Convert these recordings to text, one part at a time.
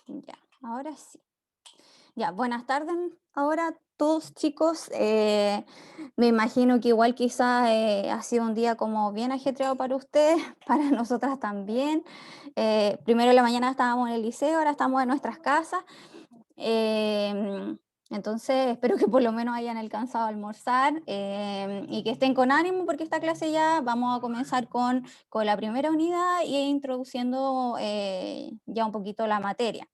Ya, ahora sí. Ya, buenas tardes ahora todos chicos. Me imagino que igual quizás ha sido un día como bien ajetreado para ustedes, para nosotras también. Primero en la mañana estábamos en el liceo, ahora estamos en nuestras casas. Em, entonces espero que por lo menos hayan alcanzado a almorzar y que estén con ánimo porque esta clase ya vamos a comenzar con la primera unidad e introduciendo ya un poquito la materia.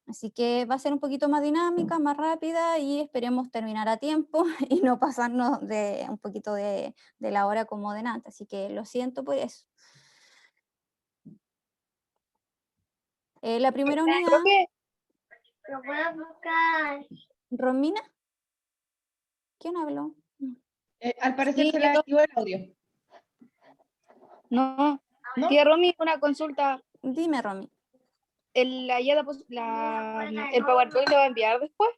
Así que va a ser un poquito más dinámica, más rápida y esperemos terminar a tiempo y no pasarnos de un poquito de la hora como delante. Así que lo siento por eso. La primera unidad, Profe, Lo voy a buscar. Romina, ¿quién habló? al parecer Sí, se le activó el audio. no. ¿No? Tía Romy, una consulta. Dime, Romy. ¿El PowerPoint lo va a enviar después?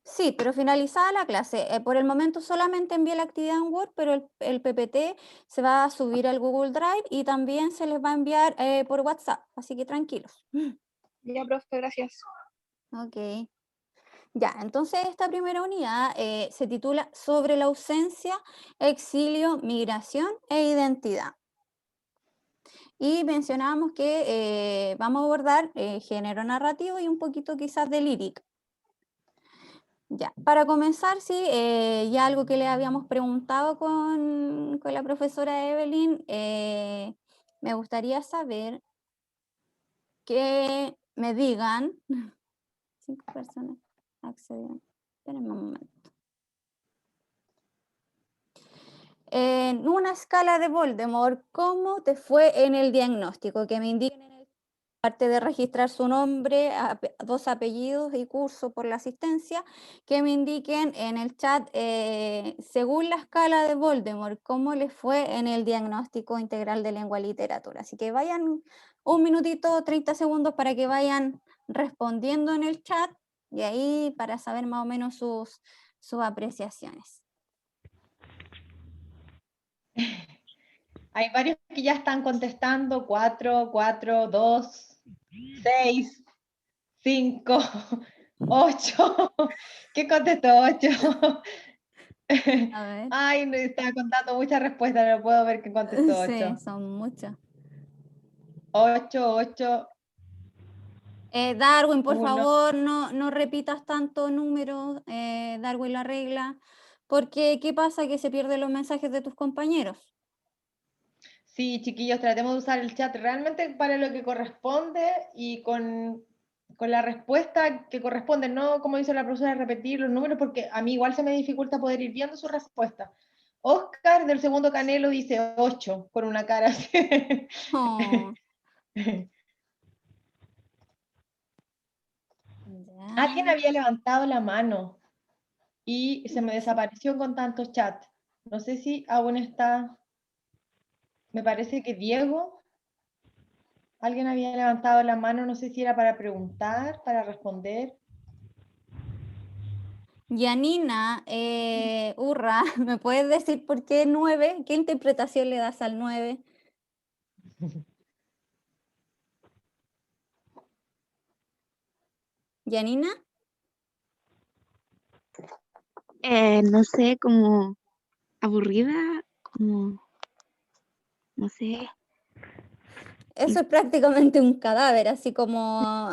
Sí, pero finalizada la clase. Por el momento solamente envié la actividad en Word, pero el PPT se va a subir al Google Drive y también se les va a enviar por WhatsApp. Así que tranquilos. Ya, profe, gracias. Ok. Ya, entonces esta primera unidad se titula Sobre la ausencia, exilio, migración e identidad. Y mencionábamos que vamos a abordar género narrativo y un poquito quizás de lírica. Ya, para comenzar, sí, ya algo que le habíamos preguntado con la profesora Evelyn, me gustaría saber que me digan, 5 personas accedieron, espérenme un momento. En una escala de Voldemort, ¿cómo te fue en el diagnóstico? Que me indiquen en el parte de registrar su nombre, 2 apellidos y curso por la asistencia, que me indiquen en el chat, según la escala de Voldemort, cómo les fue en el diagnóstico integral de lengua y literatura. Así que vayan un minutito, 30 segundos para que vayan respondiendo en el chat y ahí para saber más o menos sus apreciaciones. Hay varios que ya están contestando, 4, 4, 2, 6, 5, 8. ¿Qué contestó 8? A ver. Ay, no estaba contando muchas respuestas, no puedo ver qué contestó Sí, 8. son muchos. 8, 8, Darwin, por 1. favor, no repitas tanto números, Darwin la regla, porque ¿qué pasa? Que se pierden los mensajes de tus compañeros. Sí, chiquillos, tratemos de usar el chat realmente para lo que corresponde y con la respuesta que corresponde, no como dice la profesora, repetir los números, porque a mí igual se me dificulta poder ir viendo su respuesta. Oscar del segundo Canelo dice 8, con una cara así. Oh, Alguien ya. había levantado la mano y se me desapareció con tantos chats. No sé si aún está, me parece que Diego. Alguien había levantado la mano, no sé si era para preguntar, para responder. Yanina, Urra, ¿me puedes decir por qué 9? ¿Qué interpretación le das al 9? ¿Yanina? No sé, como aburrida, como, no sé, Eso es prácticamente un cadáver, así como,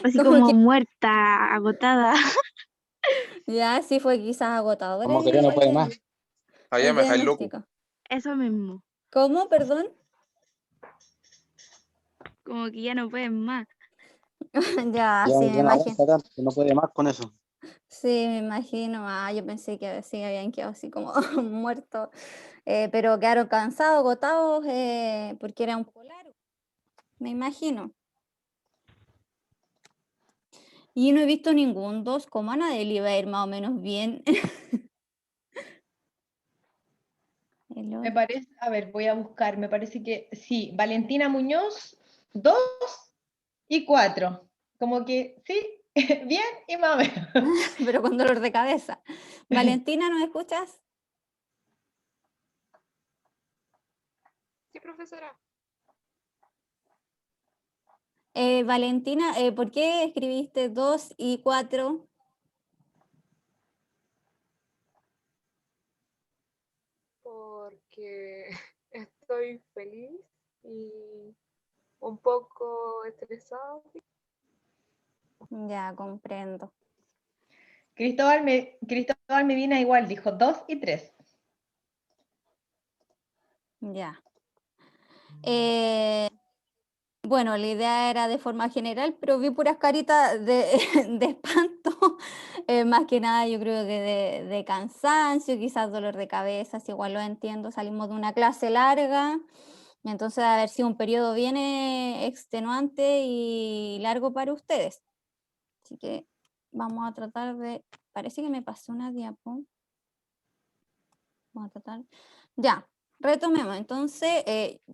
así como como que muerta, agotada. ya sí fue quizás agotador Como que ya no puede más. Allá el me dejáis loco. diagnóstico. Eso mismo, ¿Cómo? Perdón. como que ya no pueden más. Ya, Ya, sí, me ya no imagino. aguanta tanto, no puede más con eso. Sí, me imagino. Yo pensé que sí habían quedado así como muertos, pero quedaron cansados, agotados, porque era un poco largo, me imagino. Y no he visto ningún 2, como a nadie le iba a ir más o menos bien. El Me otro. parece, a ver, voy a buscar, me parece que sí, Valentina Muñoz, 2 y 4. Como que sí, bien y más o menos. Pero con dolor de cabeza. Valentina, ¿nos escuchas? Sí, profesora. Valentina, ¿por qué escribiste 2 y 4? Porque estoy feliz y un poco estresada. Ya, comprendo. Cristóbal Medina igual dijo 2 y 3. Ya. Bueno, la idea era de forma general, pero vi puras caritas de, de espanto. Más que nada yo creo que de cansancio, quizás dolor de cabeza, si igual lo entiendo, salimos de una clase larga, entonces debe haber sido un periodo bien extenuante y largo para ustedes. Así que vamos a tratar de, parece que me pasó una diapo. Vamos a tratar. Ya, retomemos. Entonces,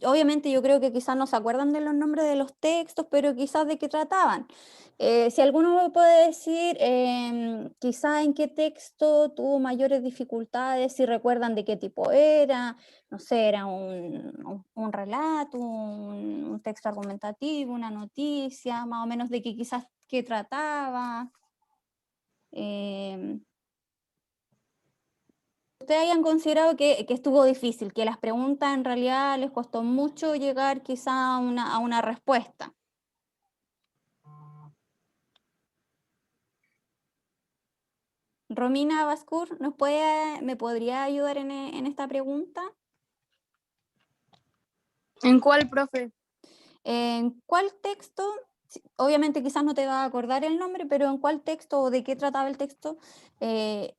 obviamente yo creo que quizás no se acuerdan de los nombres de los textos, pero quizás de qué trataban. Si alguno me puede decir quizás en qué texto tuvo mayores dificultades, si recuerdan de qué tipo era, no sé, era un relato, un texto argumentativo, una noticia, más o menos de qué quizás qué trataba. Ustedes hayan considerado que estuvo difícil, que las preguntas en realidad les costó mucho llegar quizá a una respuesta. Romina Bascur, ¿me podría ayudar en esta pregunta? ¿En cuál, profe? ¿En cuál texto? Obviamente quizás no te vas a acordar el nombre, pero ¿en cuál texto o de qué trataba el texto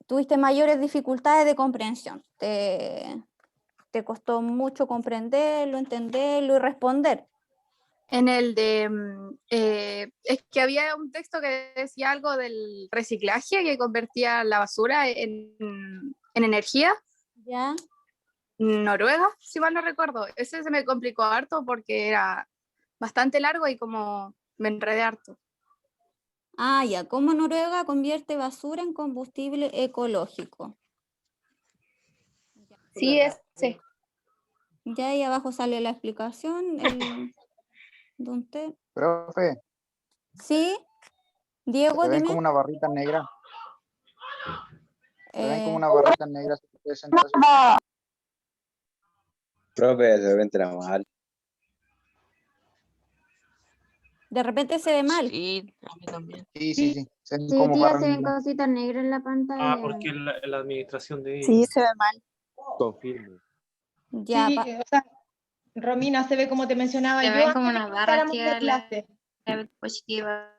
tuviste mayores dificultades de comprensión? ¿Te costó mucho comprenderlo, entenderlo y responder? En el de... es que había un texto que decía algo del reciclaje, que convertía la basura en energía. ¿Ya? Noruega, si mal no recuerdo. Ese se me complicó harto porque era bastante largo y como me enredé harto. Ah, ya, ¿cómo Noruega convierte basura en combustible ecológico? Sí, ese. Ya ahí abajo sale la explicación. ¿Dónde? Profe, Sí, Diego, se ven dime. como una barrita negra. Se ven como Eh, una barrita negra. Profe, se ven mal. de repente se ve mal. Sí, a mí también. Sí, sí, sí. Se ven Sí, como tía, barras se ven negras. cositas negras en la pantalla. Porque la administración de Sí, ellos. se ve mal. Confirmo. Ya, Sí, o sea, Romina, se ve como te mencionaba Se yo ven como antes de una que barra empezáramos aquí la a la clase. diapositiva.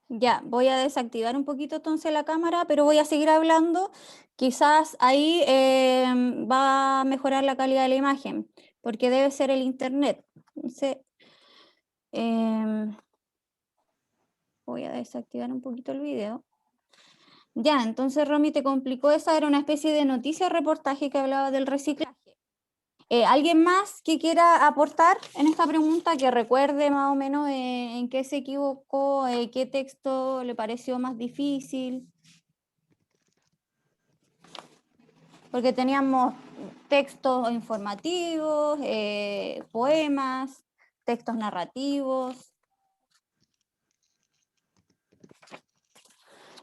ya, voy a desactivar un poquito entonces la cámara, pero voy a seguir hablando. Quizás ahí va a mejorar la calidad de la imagen, porque debe ser el internet. Entonces, voy a desactivar un poquito el video. Ya, entonces Romy, te complicó esa, era una especie de noticia o reportaje que hablaba del reciclaje. ¿Alguien más que quiera aportar en esta pregunta, que recuerde más o menos en qué se equivocó, qué texto le pareció más difícil? Porque teníamos textos informativos, poemas, textos narrativos.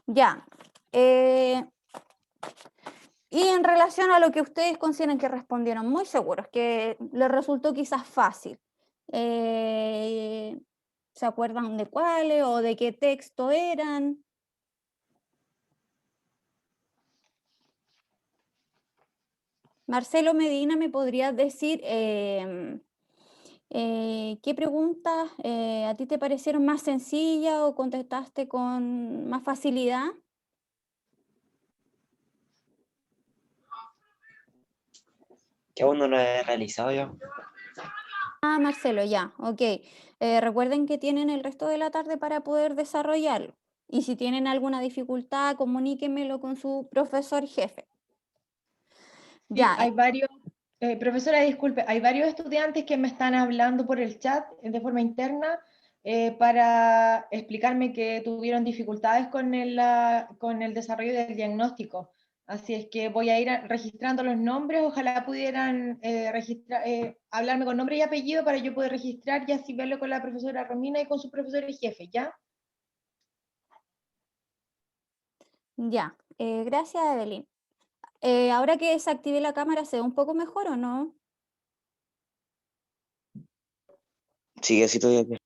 Ya. Y en relación a lo que ustedes consideran que respondieron muy seguros, que les resultó quizás fácil, ¿se acuerdan de cuáles o de qué texto eran? Marcelo Medina, ¿me podrías decir qué preguntas a ti te parecieron más sencillas o contestaste con más facilidad? Que aún no lo he realizado yo. Ah, Marcelo, ya, ok. Recuerden que tienen el resto de la tarde para poder desarrollarlo. Y si tienen alguna dificultad, comuníquenmelo con su profesor jefe. Sí, Ya, hay varios, profesora, disculpe, hay varios estudiantes que me están hablando por el chat de forma interna para explicarme que tuvieron dificultades con el desarrollo del diagnóstico. Así es que voy a ir registrando los nombres, ojalá pudieran hablarme con nombre y apellido para yo poder registrar y así verlo con la profesora Romina y con su profesor y jefe, ¿ya? Ya, gracias, Evelyn. Ahora que desactivé la cámara, ¿se ve un poco mejor o no? Sigue así todavía.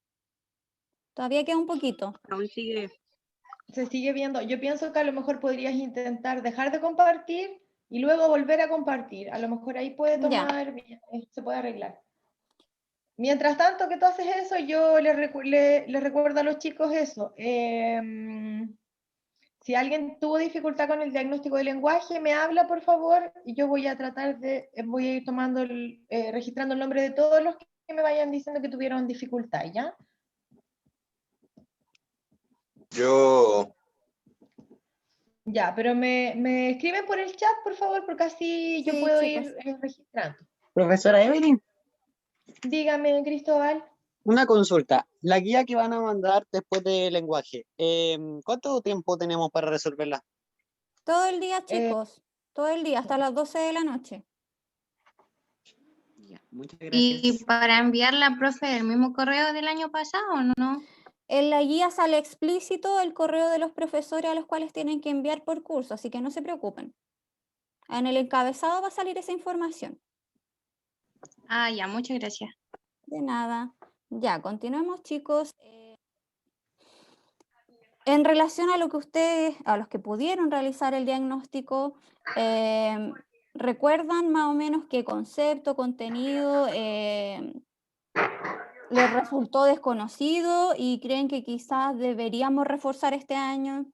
Todavía queda un poquito. Aún sigue. Se sigue viendo. Yo pienso que a lo mejor podrías intentar dejar de compartir y luego volver a compartir. A lo mejor ahí puede Ya. tomar, se puede arreglar. Mientras tanto que tú haces eso, yo les recuerdo a los chicos eso. Si alguien tuvo dificultad con el diagnóstico de lenguaje, me habla, por favor, y yo voy a tratar de, voy a ir tomando, registrando el nombre de todos los que me vayan diciendo que tuvieron dificultad, ¿ya? Yo, Ya, pero me escriben por el chat, por favor, porque así yo Sí, puedo chicos. ir registrando. Profesora Evelyn, Dígame, Cristóbal. una consulta. La guía que van a mandar después de lenguaje, ¿cuánto tiempo tenemos para resolverla? Todo el día, chicos. Todo el día, hasta las 12 de la noche. Ya, muchas Y gracias. para enviarla, profe, el mismo correo del año pasado, ¿no? En la guía sale explícito el correo de los profesores a los cuales tienen que enviar por curso, así que no se preocupen. En el encabezado va a salir esa información. Ah, ya, muchas gracias. De nada. Ya, continuemos, chicos. En relación a lo que ustedes, a los que pudieron realizar el diagnóstico, ¿recuerdan más o menos qué concepto, contenido les resultó desconocido y creen que quizás deberíamos reforzar este año?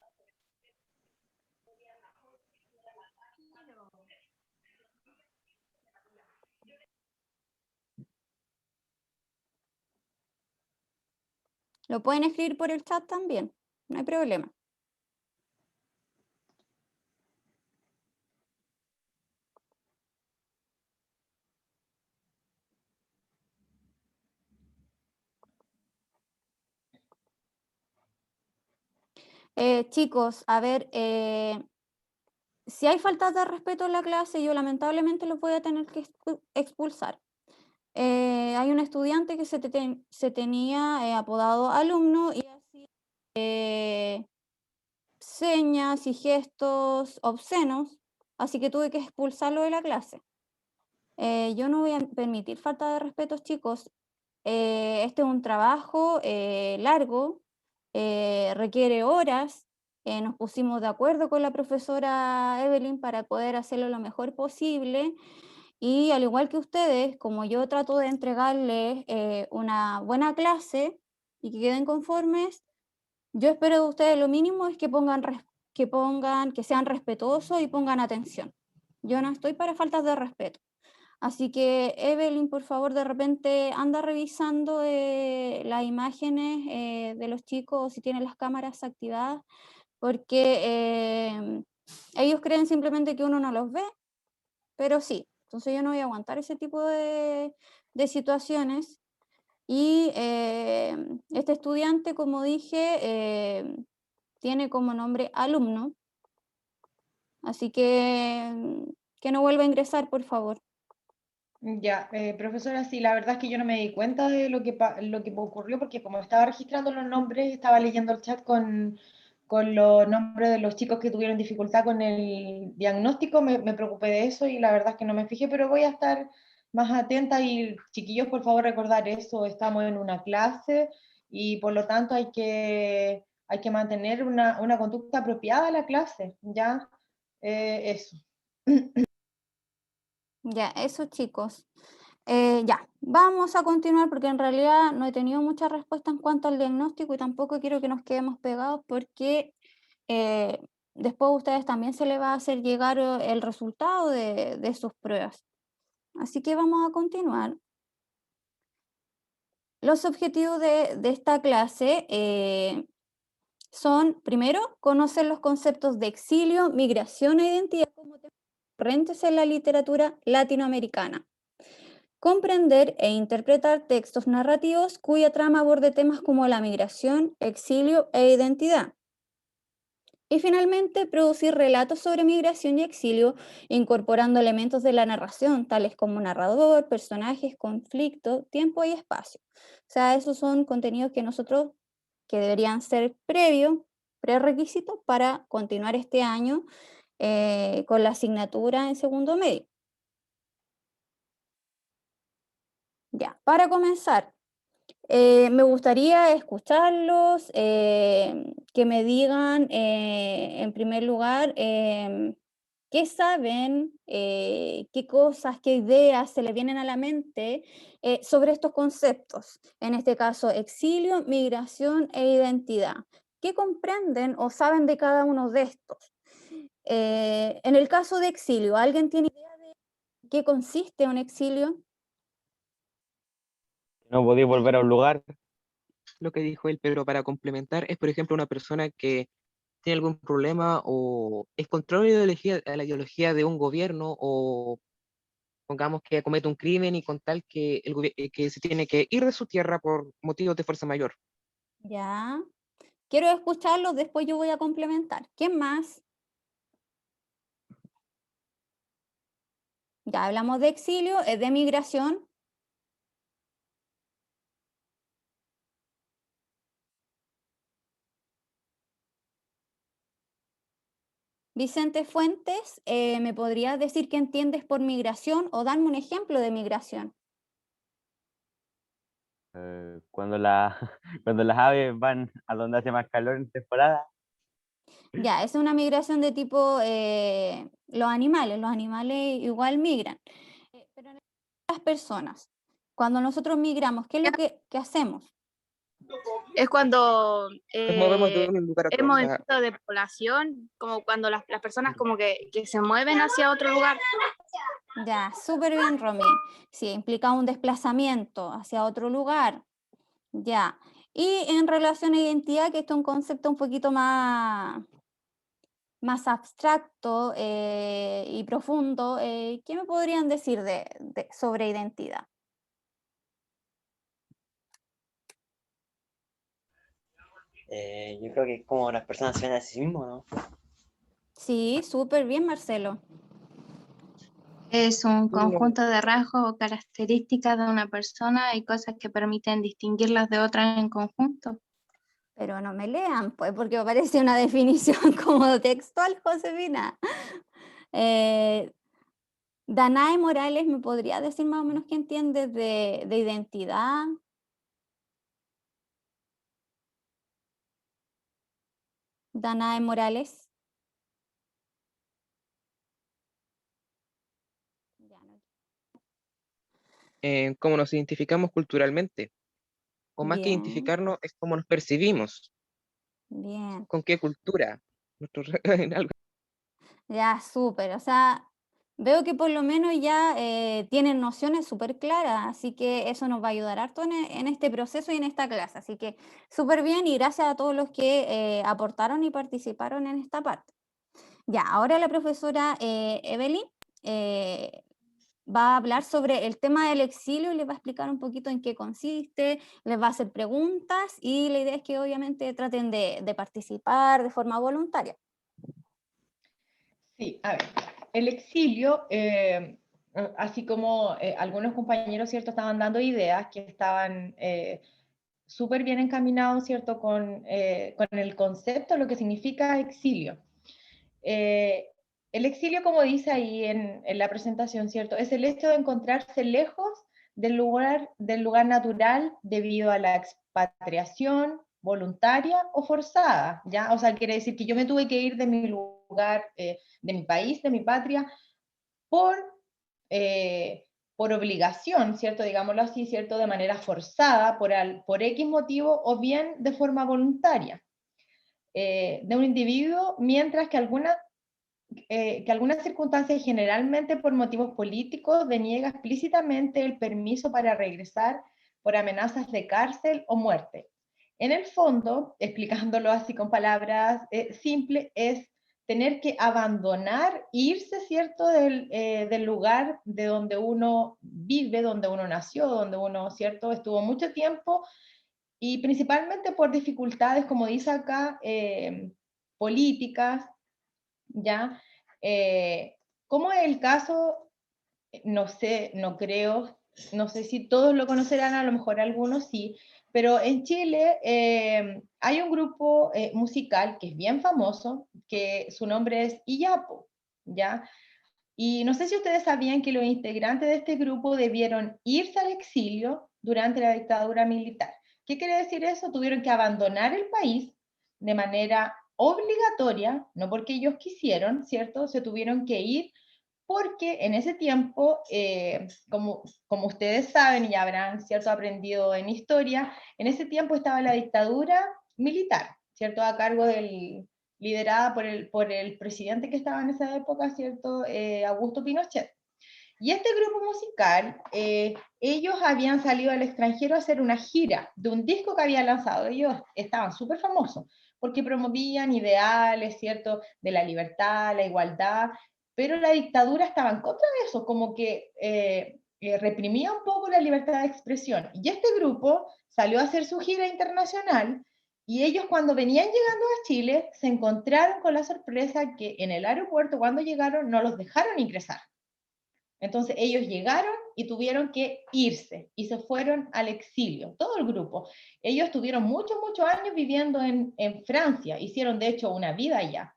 Lo pueden escribir por el chat también, no hay problema. Chicos, a ver, si hay faltas de respeto en la clase, yo lamentablemente los voy a tener que expulsar. Hay un estudiante que se tenía apodado alumno y hacía señas y gestos obscenos, así que tuve que expulsarlo de la clase. Yo no voy a permitir falta de respeto, chicos. Este es un trabajo largo, requiere horas. Nos pusimos de acuerdo con la profesora Evelyn para poder hacerlo lo mejor posible. Y al igual que ustedes, como yo trato de entregarles una buena clase y que queden conformes, yo espero de ustedes lo mínimo es que que sean respetuosos y pongan atención. Yo no estoy para faltas de respeto. Así que, Evelyn, por favor, de repente anda revisando las imágenes de los chicos, si tienen las cámaras activadas, porque ellos creen simplemente que uno no los ve, pero sí. Entonces yo no voy a aguantar ese tipo de situaciones. Y este estudiante, como dije, tiene como nombre alumno, así que no vuelva a ingresar, por favor. Ya, profesora, sí, la verdad es que yo no me di cuenta de lo que ocurrió porque como estaba registrando los nombres, estaba leyendo el chat con los nombres de los chicos que tuvieron dificultad con el diagnóstico, me preocupé de eso y la verdad es que no me fijé, pero voy a estar más atenta y chiquillos, por favor, recordar eso, estamos en una clase y por lo tanto hay que mantener una conducta apropiada a la clase, ¿ya? Eso. Ya, eso, chicos. Ya, vamos a continuar porque en realidad no he tenido mucha respuesta en cuanto al diagnóstico y tampoco quiero que nos quedemos pegados porque después a ustedes también se les va a hacer llegar el resultado de sus pruebas. Así que vamos a continuar. Los objetivos de esta clase son, primero, conocer los conceptos de exilio, migración e identidad como temas recurrentes en la literatura latinoamericana. Comprender e interpretar textos narrativos cuya trama aborde temas como la migración, exilio e identidad. Y finalmente, producir relatos sobre migración y exilio, incorporando elementos de la narración, tales como narrador, personajes, conflicto, tiempo y espacio. O sea, esos son contenidos que nosotros, que deberían ser prerequisitos para continuar este año con la asignatura en segundo medio. Ya, para comenzar, me gustaría escucharlos, que me digan, en primer lugar, qué saben, qué cosas, qué ideas se le vienen a la mente sobre estos conceptos. En este caso, exilio, migración e identidad. ¿Qué comprenden o saben de cada uno de estos? En el caso de exilio, ¿alguien tiene idea de qué consiste un exilio? No podéis volver a un lugar. Lo que dijo él, pero para complementar, es por ejemplo una persona que tiene algún problema o es contrario a la ideología de un gobierno o pongamos que comete un crimen y con tal que, que se tiene que ir de su tierra por motivos de fuerza mayor. Ya. Quiero escucharlos, después yo voy a complementar. ¿Quién más? Ya hablamos de exilio, de migración. Vicente Fuentes, ¿me podrías decir qué entiendes por migración o darme un ejemplo de migración? Cuando, cuando las aves van a donde hace más calor en temporada. Ya, es una migración de tipo los animales igual migran. Pero en las personas, cuando nosotros migramos, ¿qué es lo que hacemos? Es cuando Nos movemos de un lugar a es otro. movimiento de población, como cuando las personas como que se mueven hacia otro lugar. Ya, súper bien, Romy. Sí, implica un desplazamiento hacia otro lugar. Ya. Y en relación a identidad, que esto es un concepto un poquito más abstracto y profundo, ¿qué me podrían decir sobre identidad? Yo creo que es como las personas se ven a sí mismos, ¿no? Sí, súper bien, Marcelo. Es un No, conjunto de rasgos o características de una persona y cosas que permiten distinguirlas de otras en conjunto. Pero no me lean, pues, porque aparece una definición como textual, Josefina. Danae Morales, ¿me podría decir más o menos qué entiendes de identidad? Danae Morales. Ya no. cómo nos identificamos culturalmente, o más que Bien, identificarnos, es cómo nos percibimos, bien. con qué cultura. Algo. Ya, súper. O sea, veo que por lo menos ya tienen nociones súper claras, así que eso nos va a ayudar harto en este proceso y en esta clase. Así que súper bien y gracias a todos los que aportaron y participaron en esta parte. Ya, ahora la profesora Evelyn eh, va a hablar sobre el tema del exilio y les va a explicar un poquito en qué consiste, les va a hacer preguntas y la idea es que obviamente traten de participar de forma voluntaria. Sí, a ver, el exilio, así como algunos compañeros, ¿cierto?, estaban dando ideas que estaban súper bien encaminados, ¿cierto?, con el concepto, lo que significa exilio. El exilio, como dice ahí en la presentación, ¿cierto?, es el hecho de encontrarse lejos del lugar natural debido a la expatriación voluntaria o forzada, ¿ya? O sea, quiere decir que yo me tuve que ir de mi lugar, de mi país, de mi patria, por, por obligación, ¿cierto? Digámoslo así, ¿cierto? De manera forzada, por X motivo, o bien de forma voluntaria de un individuo, mientras que algunas circunstancias, generalmente por motivos políticos, deniega explícitamente el permiso para regresar por amenazas de cárcel o muerte. En el fondo, explicándolo así con palabras simples, es tener que abandonar, irse, ¿cierto?, del lugar de donde uno vive, donde uno nació, donde uno, ¿cierto?, estuvo mucho tiempo, y principalmente por dificultades, como dice acá, políticas, ¿ya? ¿Cómo es el caso? No sé, no creo, no sé si todos lo conocerán, a lo mejor algunos sí, pero en Chile hay un grupo musical que es bien famoso, que su nombre es Iyapo, ¿ya? Y no sé si ustedes sabían que los integrantes de este grupo debieron irse al exilio durante la dictadura militar. ¿Qué quiere decir eso? Tuvieron que abandonar el país de manera obligatoria, no porque ellos quisieron, ¿cierto? Se tuvieron que ir porque en ese tiempo, como ustedes saben y habrán, ¿cierto?, aprendido en historia, en ese tiempo estaba la dictadura militar, ¿cierto?, a cargo liderada por el presidente que estaba en esa época, ¿cierto?, Augusto Pinochet. Y este grupo musical, ellos habían salido al extranjero a hacer una gira de un disco que había lanzado. Ellos estaban súper famosos porque promovían ideales, ¿cierto?, de la libertad, la igualdad, pero la dictadura estaba en contra de eso, como que reprimía un poco la libertad de expresión. Y este grupo salió a hacer su gira internacional y ellos cuando venían llegando a Chile se encontraron con la sorpresa que en el aeropuerto cuando llegaron no los dejaron ingresar. Entonces ellos llegaron y tuvieron que irse y se fueron al exilio, todo el grupo. Ellos tuvieron muchos años viviendo en Francia, hicieron de hecho una vida allá.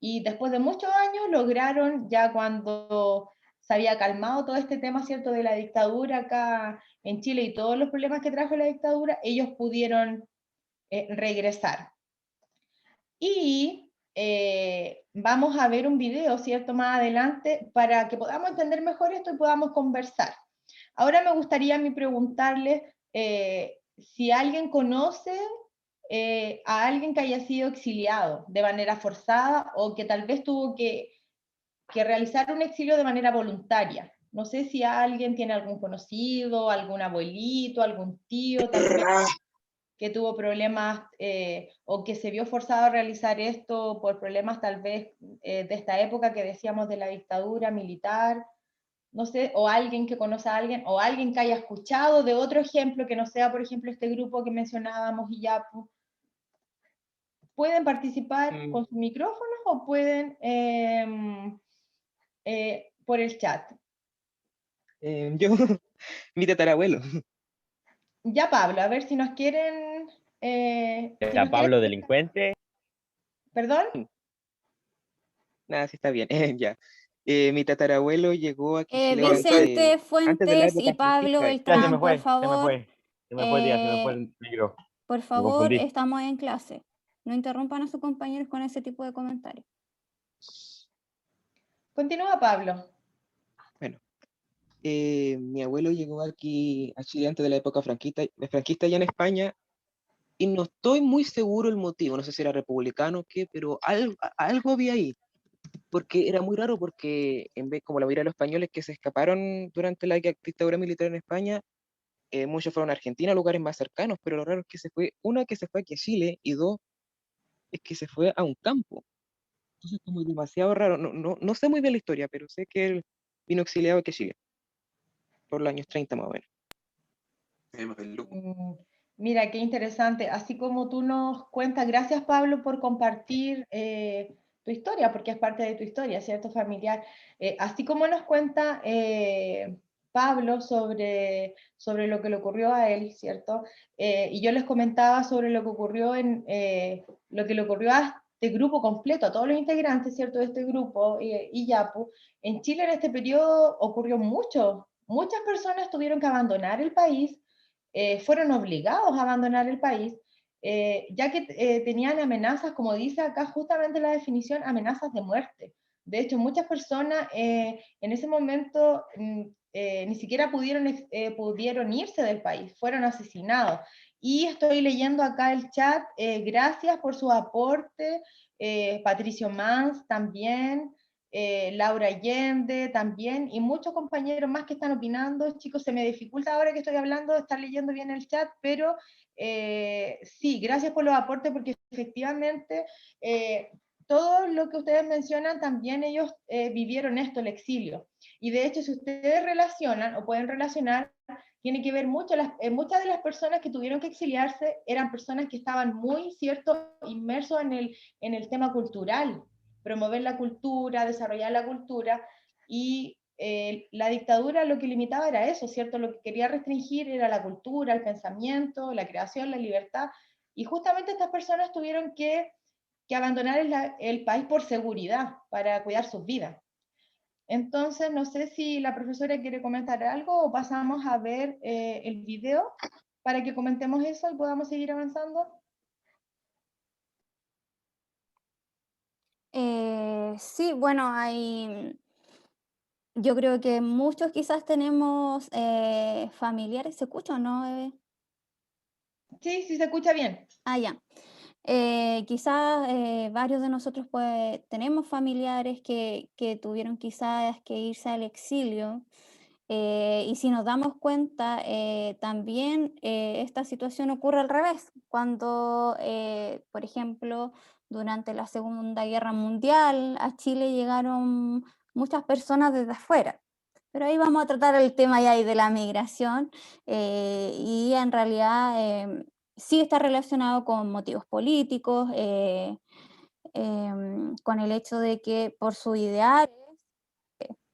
Y después de muchos años lograron, ya cuando se había calmado todo este tema, ¿cierto?, de la dictadura acá en Chile y todos los problemas que trajo la dictadura, ellos pudieron regresar. Y vamos a ver un video, ¿cierto?, más adelante para que podamos entender mejor esto y podamos conversar. Ahora me gustaría a mí preguntarles si alguien conoce a alguien que haya sido exiliado de manera forzada o que tal vez tuvo que realizar un exilio de manera voluntaria. No sé si alguien tiene algún conocido, algún abuelito, algún tío, tal vez que tuvo problemas o que se vio forzado a realizar esto por problemas tal vez de esta época que decíamos de la dictadura militar, no sé, o alguien que conoce a alguien, o alguien que haya escuchado de otro ejemplo que no sea, por ejemplo, este grupo que mencionábamos, Iyapu. Pueden participar con sus micrófonos o pueden por el chat. Yo, mi tatarabuelo. Ya, Pablo, a ver si nos quieren... si ¿Ya nos Pablo quieren... delincuente? ¿Perdón? Nada, sí está bien. Ya. Mi tatarabuelo llegó aquí a Chile Soy, Vicente antes de la Fuentes y época Pablo franquista. ya se Beltrán, me por fue, se me favor, fue. Se me fue el día, se me fue el micro. por Me favor, confundí. estamos en clase. No interrumpan a sus compañeros con ese tipo de comentarios. Continúa, Pablo. Bueno, mi abuelo llegó aquí a Chile antes de la época franquista allá en España, y no estoy muy seguro el motivo, no sé si era republicano o qué, pero algo había ahí, porque era muy raro, porque en vez, como la mayoría de los españoles que se escaparon durante la dictadura militar en España, muchos fueron a Argentina, a lugares más cercanos, pero lo raro es que que se fue aquí a Chile, y dos, es que se fue a un campo. Entonces, como demasiado raro, no sé muy bien la historia, pero sé que él vino exiliado aquí a Chile, por los años 30 más o menos. Mira, qué interesante. Así como tú nos cuentas, gracias Pablo por compartir tu historia, porque es parte de tu historia, ¿cierto? Familiar. Así como nos cuenta Pablo sobre lo que le ocurrió a él, ¿cierto? Y yo les comentaba sobre lo que ocurrió lo que le ocurrió a este grupo completo, a todos los integrantes, ¿cierto? De este grupo, Iyapu. En Chile en este periodo ocurrió mucho. Muchas personas tuvieron que abandonar el país, fueron obligados a abandonar el país, ya que tenían amenazas, como dice acá justamente la definición, amenazas de muerte. De hecho, muchas personas en ese momento ni siquiera pudieron irse del país, fueron asesinados. Y estoy leyendo acá el chat, gracias por su aporte, Patricio Mans también, Laura Allende también, y muchos compañeros más que están opinando. Chicos, se me dificulta ahora que estoy hablando estar leyendo bien el chat, pero sí, gracias por los aportes, porque efectivamente todo lo que ustedes mencionan, también ellos vivieron esto, el exilio. Y de hecho, si ustedes relacionan o pueden relacionar, tiene que ver mucho, muchas de las personas que tuvieron que exiliarse eran personas que estaban muy, cierto, inmersos en el tema cultural, promover la cultura, desarrollar la cultura, y la dictadura lo que limitaba era eso, ¿cierto? Lo que quería restringir era la cultura, el pensamiento, la creación, la libertad, y justamente estas personas tuvieron que abandonar el país por seguridad, para cuidar sus vidas. Entonces, no sé si la profesora quiere comentar algo o pasamos a ver el video para que comentemos eso y podamos seguir avanzando. Sí, bueno, yo creo que muchos quizás tenemos familiares, ¿se escucha o no, Eve? Sí, sí se escucha bien. Ah, ya. Quizás varios de nosotros pues tenemos familiares que tuvieron quizás que irse al exilio, y si nos damos cuenta, también esta situación ocurre al revés, cuando, por ejemplo, durante la Segunda Guerra Mundial a Chile llegaron muchas personas desde afuera. Pero ahí vamos a tratar el tema ya ahí de la migración, y en realidad sí está relacionado con motivos políticos, con el hecho de que por su ideal,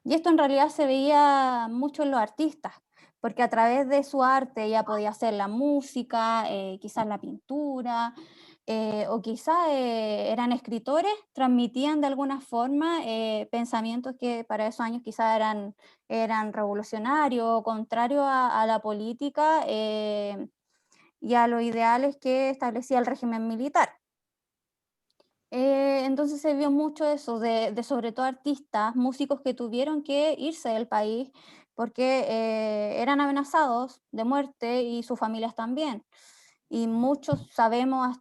y esto en realidad se veía mucho en los artistas, porque a través de su arte ya podía hacer la música, quizás la pintura, o quizás eran escritores, transmitían de alguna forma pensamientos que para esos años quizás eran revolucionarios, contrarios a la política y a los ideales que establecía el régimen militar. Entonces se vio mucho eso de sobre todo artistas, músicos que tuvieron que irse del país porque eran amenazados de muerte y sus familias también. Y muchos sabemos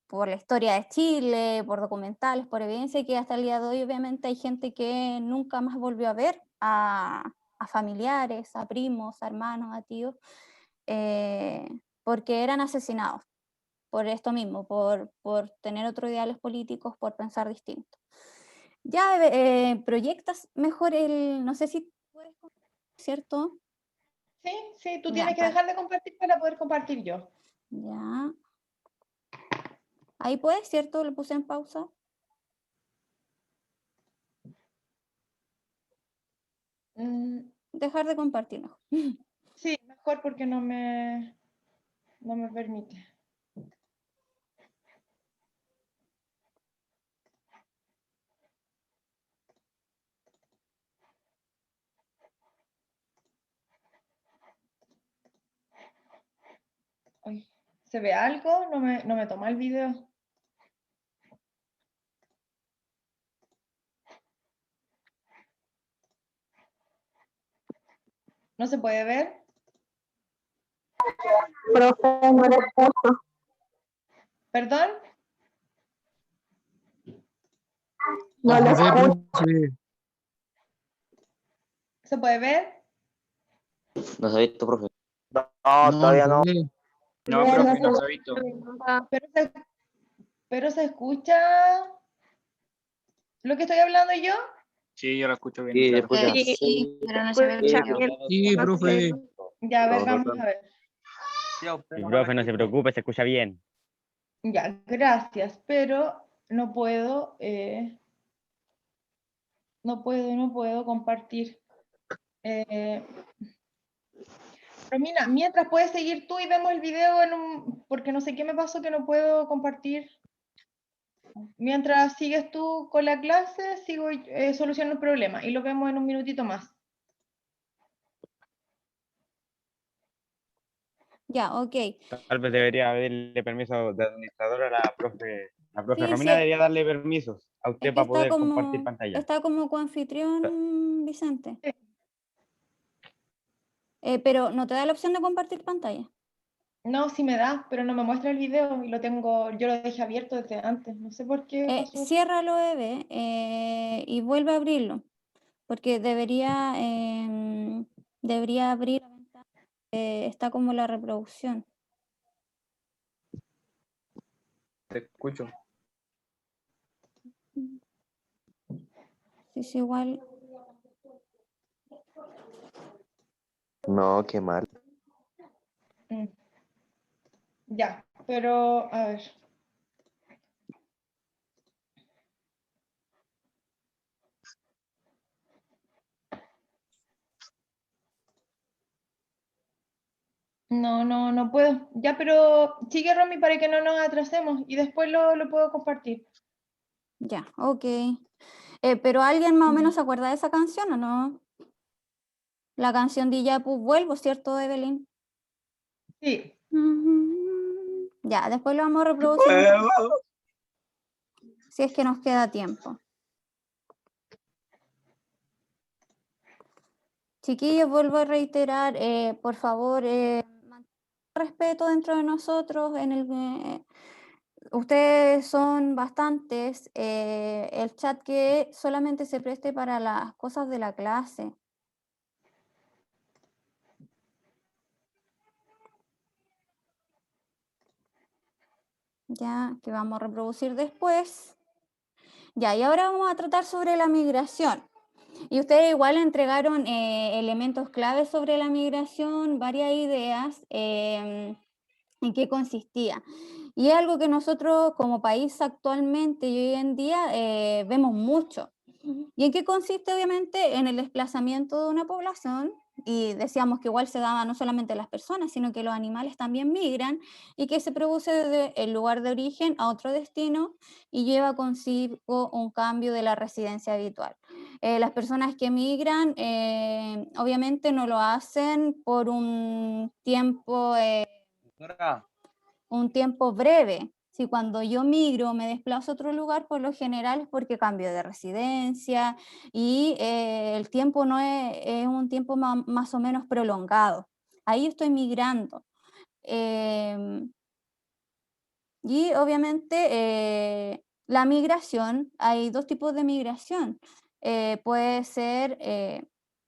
por la historia de Chile, por documentales, por evidencia, que hasta el día de hoy obviamente hay gente que nunca más volvió a ver a familiares, a primos, a hermanos, a tíos, porque eran asesinados por esto mismo, por tener otros ideales políticos, por pensar distinto. Ya proyectas mejor no sé si puedes, ¿cierto? Sí, sí, tú Ya, tienes que dejar de compartir para poder compartir yo. Ya. Ahí puedes, ¿cierto? Lo puse en pausa. Dejar de compartir mejor. Sí, mejor porque no me permite. Ay, ¿se ve algo? No me toma el video. ¿No se puede ver? Profe, no le escucho. ¿Perdón? No le escucho. ¿Se puede ver? No se ha visto, profe. No, todavía no. No, profe, no se ha visto. Pero se escucha lo que estoy hablando yo. Sí, yo la escucho bien. Sí, claro. escucha. Sí, pero no se ve el video. Sí, profe. Ya, a ver, vamos a ver. Y profe, no se preocupe, se escucha bien. Ya, gracias, pero no puedo compartir. Romina, mientras puedes seguir tú y vemos el video porque no sé qué me pasó que no puedo compartir. Mientras sigues tú con la clase, sigo solucionando el problema y lo vemos en un minutito más. Ya, ok. Tal vez debería pedirle permiso de administrador a la profe. La profe Sí, Romina sí, debería darle permisos a es usted que para poder compartir pantalla. está como coanfitrión, Vicente. Pero ¿no te da la opción de compartir pantalla? No, sí me da, pero no me muestra el video y yo lo dejé abierto desde antes. No sé por qué pasó eso. Ciérralo, Eve, y vuelve a abrirlo, porque debería abrir la ventana. Está como la reproducción. Te escucho. Sí, es igual. No, qué mal. Ya, pero a ver. No puedo. Ya, pero sigue, Romy, para que no nos atrasemos y después lo puedo compartir. Ya, ok. Pero ¿alguien más o menos se acuerda de esa canción o no? La canción de Ya pues vuelvo, ¿cierto, Evelyn? Sí. Ya, después lo vamos a reproducir si es que nos queda tiempo. Chiquillos, vuelvo a reiterar, por favor, respeto dentro de nosotros. Ustedes son bastantes. El chat que solamente se preste para las cosas de la clase. Ya, que vamos a reproducir después. Ya, y ahora vamos a tratar sobre la migración. Y ustedes igual entregaron elementos claves sobre la migración, varias ideas en qué consistía. Y es algo que nosotros como país actualmente y hoy en día vemos mucho. ¿Y en qué consiste? Obviamente en el desplazamiento de una población, y decíamos que igual se daba no solamente las personas, sino que los animales también migran, y que se produce desde el lugar de origen a otro destino y lleva consigo un cambio de la residencia habitual. Las personas que migran obviamente no lo hacen por un tiempo breve. Si cuando yo migro me desplazo a otro lugar, por lo general es porque cambio de residencia y el tiempo no es un tiempo más o menos prolongado. Ahí estoy migrando. Y obviamente la migración, hay dos tipos de migración. Puede ser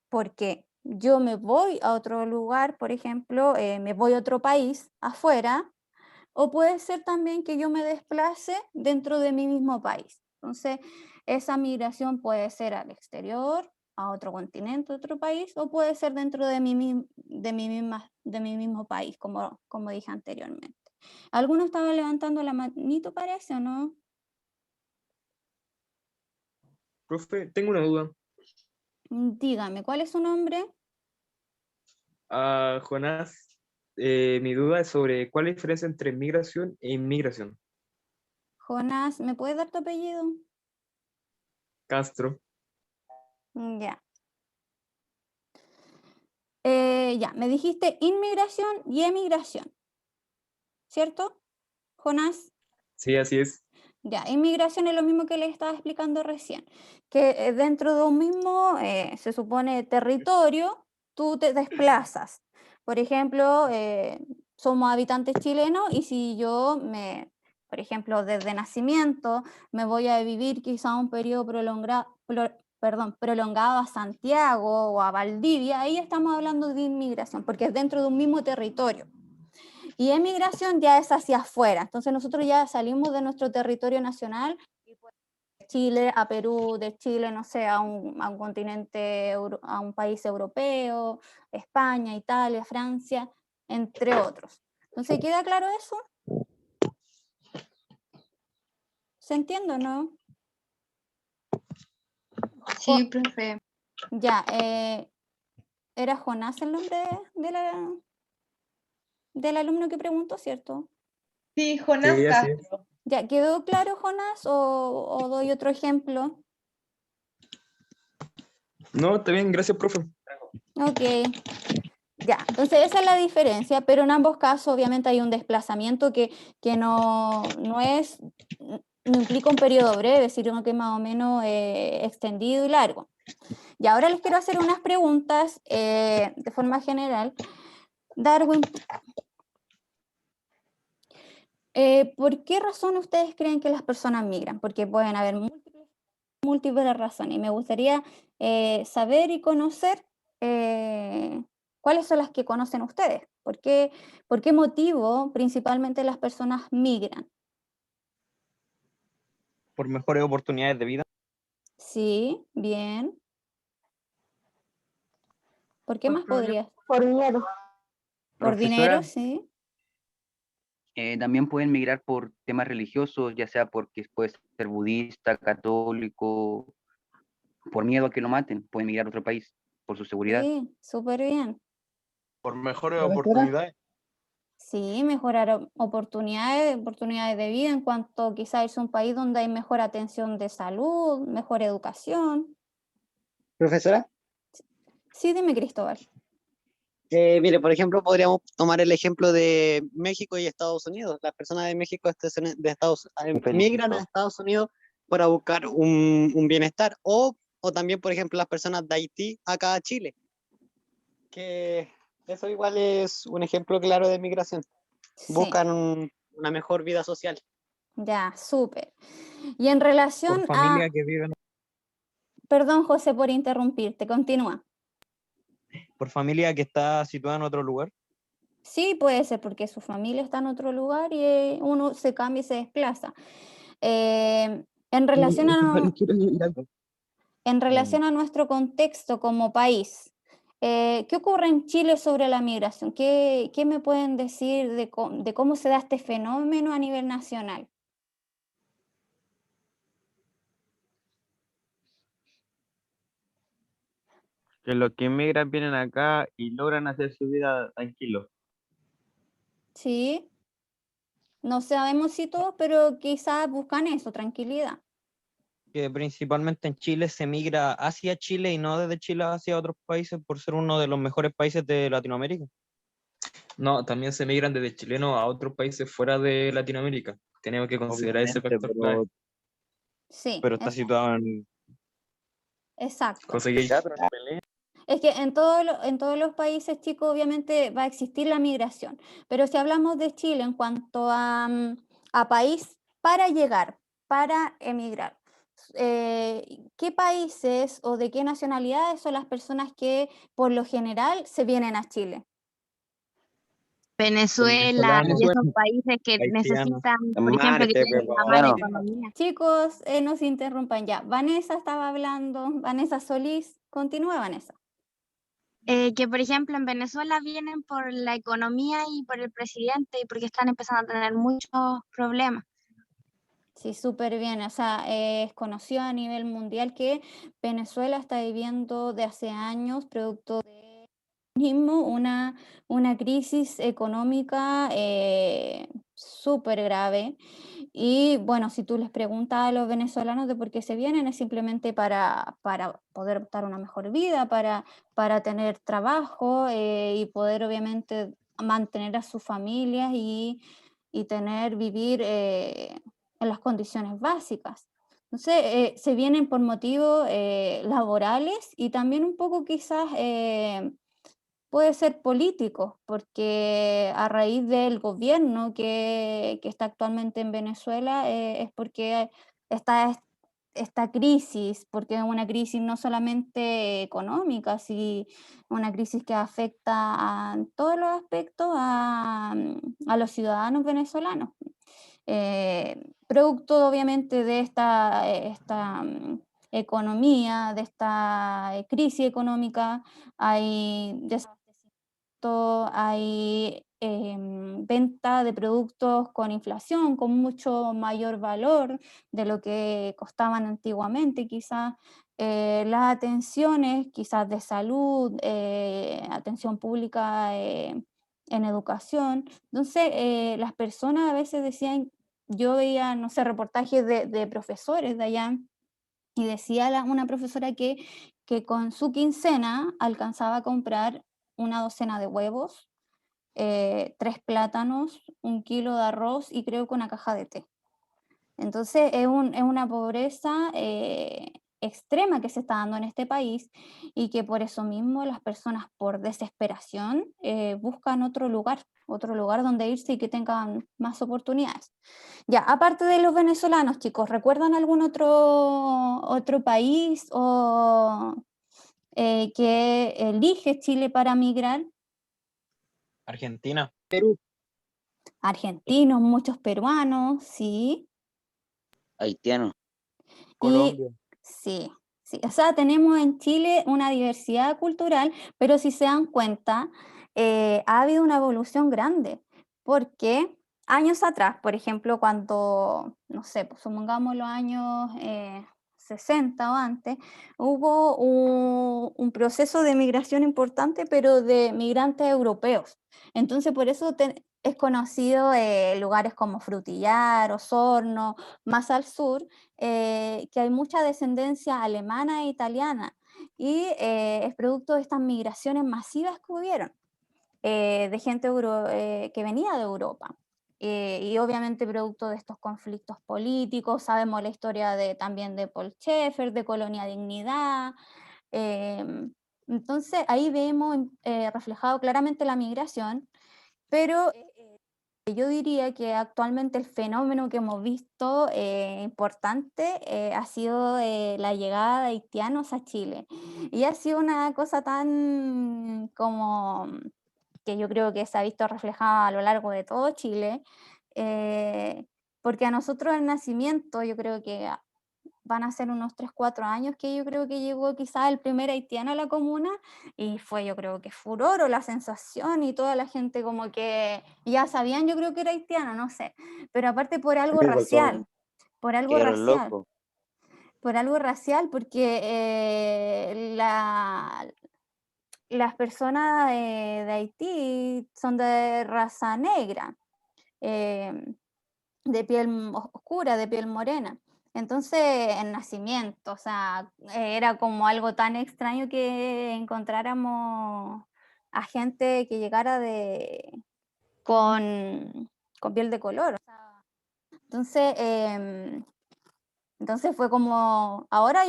porque yo me voy a otro lugar, por ejemplo, me voy a otro país afuera, o puede ser también que yo me desplace dentro de mi mismo país. Entonces, esa migración puede ser al exterior, a otro continente, otro país, o puede ser dentro de mi mismo país, como dije anteriormente. ¿Alguno estaba levantando la manito, parece, o no? Profe, tengo una duda. Dígame, ¿cuál es su nombre? Jonás, mi duda es sobre cuál es la diferencia entre migración e inmigración. Jonás, ¿me puedes dar tu apellido? Castro. Ya. Ya, me dijiste inmigración y emigración, ¿cierto, Jonás? Sí, así es. Ya, inmigración es lo mismo que les estaba explicando recién, que dentro de un mismo, se supone, territorio, tú te desplazas. Por ejemplo, somos habitantes chilenos y si yo por ejemplo, desde nacimiento me voy a vivir quizá un periodo prolongado a Santiago o a Valdivia, ahí estamos hablando de inmigración, porque es dentro de un mismo territorio. Y emigración ya es hacia afuera, entonces nosotros ya salimos de nuestro territorio nacional, y pues, de Chile a Perú, de Chile, no sé, a un continente, a un país europeo, España, Italia, Francia, entre otros. Entonces, ¿queda claro eso? ¿Se entiende o no? Sí, profe. Ya, ¿era Jonás el nombre del alumno que preguntó, cierto? Sí, Jonás Sí, así es. Castro. ¿Ya quedó claro, Jonás, o doy otro ejemplo? No, está bien, gracias, profe. Ok, ya, entonces esa es la diferencia, pero en ambos casos obviamente hay un desplazamiento que no implica un periodo breve, sino que más o menos extendido y largo. Y ahora les quiero hacer unas preguntas de forma general. Darwin, ¿por qué razón ustedes creen que las personas migran? Porque pueden haber múltiples razones y me gustaría saber y conocer cuáles son las que conocen ustedes. ¿Por qué motivo principalmente las personas migran? por mejores oportunidades de vida. Sí, bien. ¿Por qué más podrías? Por miedo. ¿Por dinero? Profesora, Sí. también pueden migrar por temas religiosos, ya sea porque puede ser budista, católico, por miedo a que lo maten, pueden migrar a otro país por su seguridad. Sí, súper bien. Por mejores ¿Profesora? oportunidades. Sí, mejorar oportunidades de vida en cuanto quizás es un país donde hay mejor atención de salud, mejor educación. Profesora, Sí, dime, Cristóbal. mire, por ejemplo, podríamos tomar el ejemplo de México y Estados Unidos. Las personas de México migran a Felicito. Estados Unidos para buscar un bienestar. O también, por ejemplo, las personas de Haití acá a Chile. Que eso igual es un ejemplo claro de migración. Sí, Buscan una mejor vida social. ya, súper. Y en Por relación a... familia que viven, Perdón, José, por interrumpirte, continúa. por familia que está situada en otro lugar. Sí, puede ser porque su familia está en otro lugar y uno se cambia y se desplaza. En relación a, en relación a nuestro contexto como país, ¿qué ocurre en Chile sobre la migración? ¿Qué me pueden decir de cómo se da este fenómeno a nivel nacional? Que los que emigran vienen acá y logran hacer su vida tranquilos. Sí, no sabemos si todos, pero quizás buscan eso, tranquilidad. Que principalmente en Chile se migra hacia Chile y no desde Chile hacia otros países por ser uno de los mejores países de Latinoamérica. No, también se migran desde chilenos a otros países fuera de Latinoamérica. Tenemos que considerar ese Obviamente, factor clave. Sí, Pero está situado en... exacto. José Gay. Ya, pero no peleen. Es que en todos los países, chicos, obviamente va a existir la migración. Pero si hablamos de Chile en cuanto a país para llegar, para emigrar, ¿qué países o de qué nacionalidades son las personas que por lo general se vienen a Chile? Venezuela y venezolanos, esos países que haitianos. necesitan, por ejemplo, que Marte, tienen una mala economía. Chicos, no se interrumpan ya. Vanessa estaba hablando, Vanessa Solís. Continúa, Vanessa. Que por ejemplo en Venezuela vienen por la economía y por el presidente y porque están empezando a tener muchos problemas. Sí, súper bien. O sea, es conocido a nivel mundial que Venezuela está viviendo de hace años, producto de mismo, una crisis económica súper grave. Y bueno, si tú les preguntas a los venezolanos de por qué se vienen, es simplemente para poder optar una mejor vida, para tener trabajo y poder obviamente mantener a sus familias y vivir en las condiciones básicas. Entonces, se vienen por motivos laborales y también un poco quizás puede ser político, porque a raíz del gobierno que está actualmente en Venezuela es porque está esta crisis, porque es una crisis no solamente económica, sino una crisis que afecta en todos los aspectos a los ciudadanos venezolanos. Producto obviamente de esta economía, de esta crisis económica, hay desabastecimiento, hay venta de productos con inflación, con mucho mayor valor de lo que costaban antiguamente, quizás las atenciones quizás de salud, atención pública en educación. Entonces, las personas a veces decían, yo veía, no sé, reportajes de profesores de allá y decía una profesora que con su quincena alcanzaba a comprar una docena de huevos, 3 plátanos, 1 kilo de arroz y creo que una caja de té. Entonces es una pobreza extrema que se está dando en este país y que por eso mismo las personas por desesperación buscan otro lugar donde irse y que tengan más oportunidades. Ya, aparte de los venezolanos, chicos, ¿recuerdan algún otro país que elige Chile para migrar? Argentina. Perú. Argentinos, muchos peruanos, sí. Haitiano. Colombia. Sí, sí, o sea, tenemos en Chile una diversidad cultural, pero si se dan cuenta, ha habido una evolución grande, porque años atrás, por ejemplo, cuando, no sé, pues supongamos los años 60 o antes, hubo un proceso de migración importante, pero de migrantes europeos. Entonces, por eso es conocido lugares como Frutillar, Osorno, más al sur, que hay mucha descendencia alemana e italiana y es producto de estas migraciones masivas que hubieron de gente que venía de Europa. Y obviamente producto de estos conflictos políticos, sabemos la historia también de Paul Schaeffer, de Colonia Dignidad. Entonces ahí vemos reflejado claramente la migración, pero yo diría que actualmente el fenómeno que hemos visto importante ha sido la llegada de haitianos a Chile. Y ha sido una cosa tan como que yo creo que se ha visto reflejada a lo largo de todo Chile, porque a nosotros el nacimiento, yo creo que van a ser unos 3 4 años que yo creo que llegó quizás el primer haitiano a la comuna y fue yo creo que furor o la sensación y toda la gente como que ya sabían yo creo que era haitiano, no sé, pero aparte por algo Quedaron racial, locos. por algo racial porque las personas de Haití son de raza negra, eh, de piel oscura, de piel morena. Entonces, el nacimiento, o sea, era como algo tan extraño que encontráramos a gente que llegara con piel de color. Entonces, entonces fue como, ahora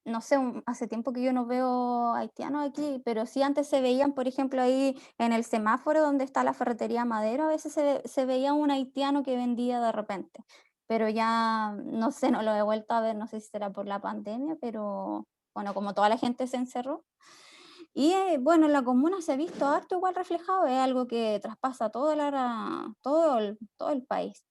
no sé, hace tiempo que yo no veo haitianos aquí, pero sí antes se veían, por ejemplo, ahí en el semáforo donde está la ferretería Madero, a veces se veía un haitiano que vendía de repente, pero ya no sé, no lo he vuelto a ver, no sé si será por la pandemia, pero bueno, como toda la gente se encerró. Y bueno, en la comuna se ha visto harto igual reflejado, es algo que traspasa todo el país.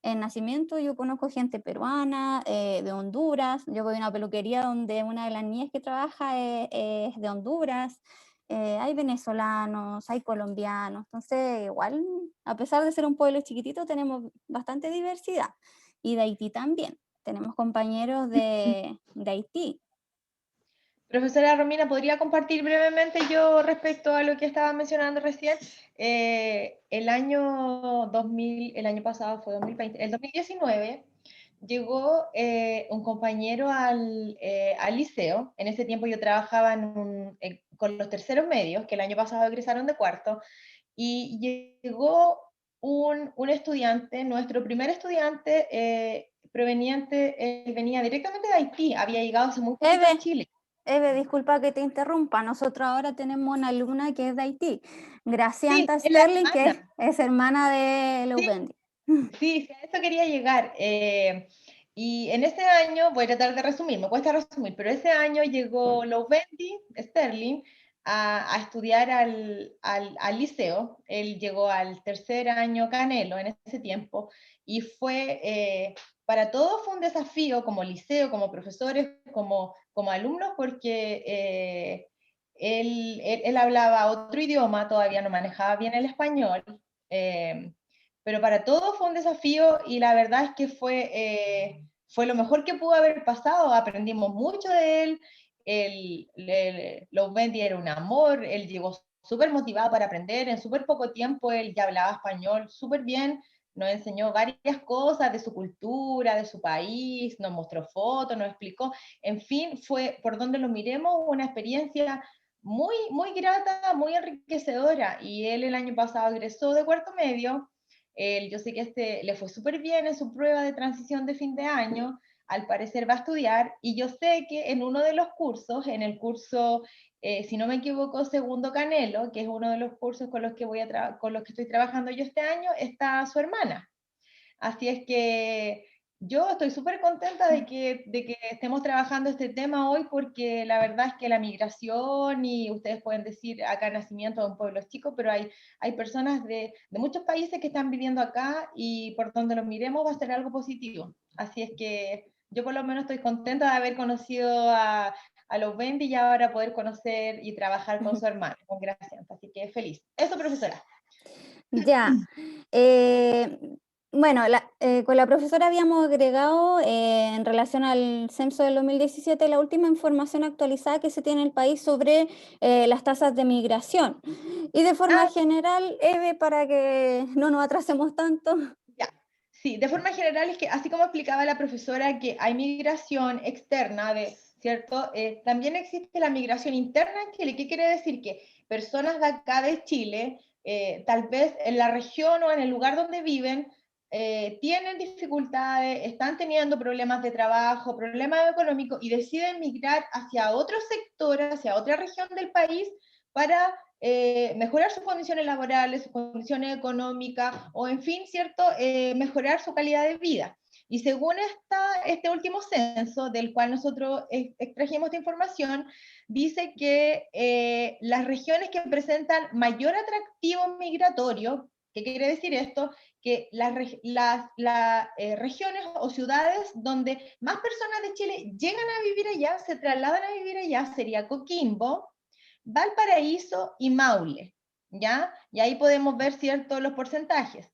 En nacimiento yo conozco gente peruana, de Honduras, yo voy a una peluquería donde una de las niñas que trabaja es de Honduras, hay venezolanos, hay colombianos, entonces igual, a pesar de ser un pueblo chiquitito, tenemos bastante diversidad. Y de Haití también, tenemos compañeros de Haití. Profesora Romina, ¿podría compartir brevemente yo respecto a lo que estaba mencionando recién? El año 2000, el año pasado fue 2020, el 2019 llegó un compañero al liceo. En ese tiempo yo trabajaba con los terceros medios, que el año pasado egresaron de cuarto, y llegó un estudiante, nuestro primer estudiante proveniente, él venía directamente de Haití, había llegado hace muy poquito a Chile. Eve, disculpa que te interrumpa. Nosotros ahora tenemos una alumna que es de Haití, Gracianta Sí, es la Sterling, que hermana. es hermana de Leuvendi. Sí, a eso quería llegar. Y en ese año, voy a tratar de resumir, me cuesta resumir, pero ese año llegó Leuvendi Sterling a estudiar al liceo. Él llegó al tercer año Canelo en ese tiempo y para todos fue un desafío como liceo, como profesores, como alumnos, porque él hablaba otro idioma, todavía no manejaba bien el español. Pero para todos fue un desafío y la verdad es que fue lo mejor que pudo haber pasado. Aprendimos mucho de él. Leuvendi era un amor, él llegó súper motivado para aprender, en súper poco tiempo él ya hablaba español súper bien, nos enseñó varias cosas de su cultura, de su país, nos mostró fotos, nos explicó, en fin, fue, por donde lo miremos, una experiencia muy, muy grata, muy enriquecedora, y él el año pasado egresó de cuarto medio. Yo sé que le fue súper bien en su prueba de transición de fin de año, al parecer va a estudiar, y yo sé que en uno de los cursos, en el curso, si no me equivoco, segundo Canelo, que es uno de los cursos con los que con los que estoy trabajando yo este año, está su hermana. Así es que yo estoy súper contenta de que estemos trabajando este tema hoy, porque la verdad es que la migración, y ustedes pueden decir acá nacimiento de un pueblo chico, pero hay personas de muchos países que están viviendo acá, y por donde lo miremos va a ser algo positivo. Así es que yo por lo menos estoy contenta de haber conocido a los Wendy y ahora poder conocer y trabajar con su hermano, con Graciela. Así que feliz. Eso, profesora. Ya. Bueno, con la profesora habíamos agregado en relación al censo del 2017 la última información actualizada que se tiene en el país sobre las tasas de migración. Y de forma general, Eve, para que no nos atrasemos tanto. Sí, de forma general es que así como explicaba la profesora que hay migración externa, ¿cierto? También existe la migración interna en Chile. ¿Qué quiere decir? Que personas de acá de Chile, tal vez en la región o en el lugar donde viven, tienen dificultades, están teniendo problemas de trabajo, problemas económicos y deciden migrar hacia otro sector, hacia otra región del país para mejorar sus condiciones laborales, sus condiciones económicas, o en fin, ¿cierto? Mejorar su calidad de vida. Y según este último censo, del cual nosotros extrajimos esta información, dice que las regiones que presentan mayor atractivo migratorio, ¿qué quiere decir esto? Que las regiones o ciudades donde más personas de Chile llegan a vivir allá, se trasladan a vivir allá, sería Coquimbo, Valparaíso y Maule, ¿ya? Y ahí podemos ver, ¿cierto?, los porcentajes.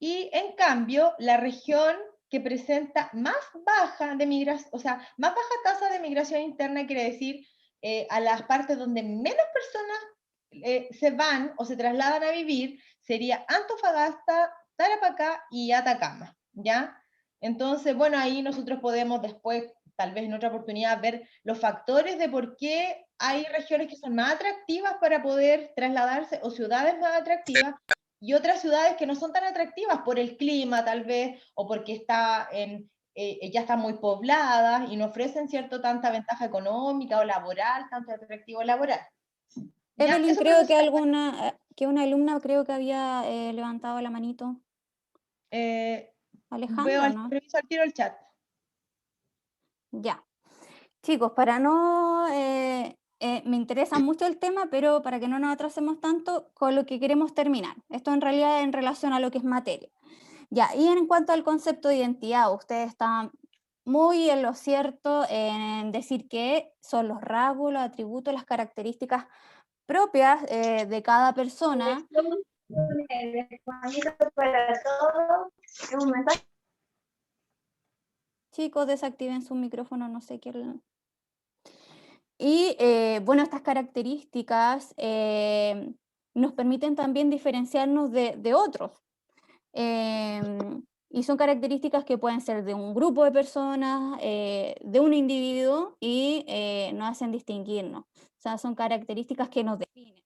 Y en cambio, la región que presenta más baja de migración, o sea, más baja tasa de migración interna, quiere decir a las partes donde menos personas se van o se trasladan a vivir, sería Antofagasta, Tarapacá y Atacama, ¿ya? Entonces, bueno, ahí nosotros podemos después, tal vez en otra oportunidad, ver los factores de por qué hay regiones que son más atractivas para poder trasladarse, o ciudades más atractivas, y otras ciudades que no son tan atractivas por el clima, tal vez, o porque ya están muy pobladas y no ofrecen, ¿cierto?, tanta ventaja económica o laboral, tanto atractivo laboral. Evelyn, creo que una alumna creo que había levantado la manito. Alejandra, ¿no? Reviso al tiro el chat. Ya. Chicos, para no... me interesa mucho el tema, pero para que no nos atrasemos tanto con lo que queremos terminar. Esto en realidad en relación a lo que es materia. Ya, y en cuanto al concepto de identidad, ustedes están muy en lo cierto en decir que son los rasgos, los atributos, las características propias de cada persona. Chicos, desactiven su micrófono, no sé qué. Y bueno, estas características nos permiten también diferenciarnos de otros. Y son características que pueden ser de un grupo de personas, de un individuo, y nos hacen distinguirnos. O sea, son características que nos definen.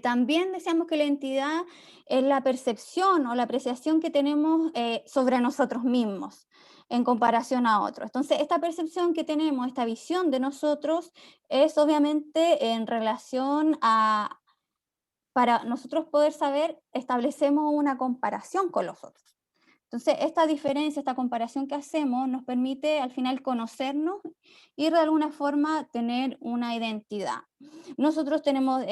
También decíamos que la identidad es la percepción o la apreciación que tenemos sobre nosotros mismos en comparación a otros. Entonces, esta percepción que tenemos, esta visión de nosotros, es obviamente en relación a, para nosotros poder saber, establecemos una comparación con los otros. Entonces, esta diferencia, esta comparación que hacemos nos permite al final conocernos y de alguna forma tener una identidad. Nosotros tenemos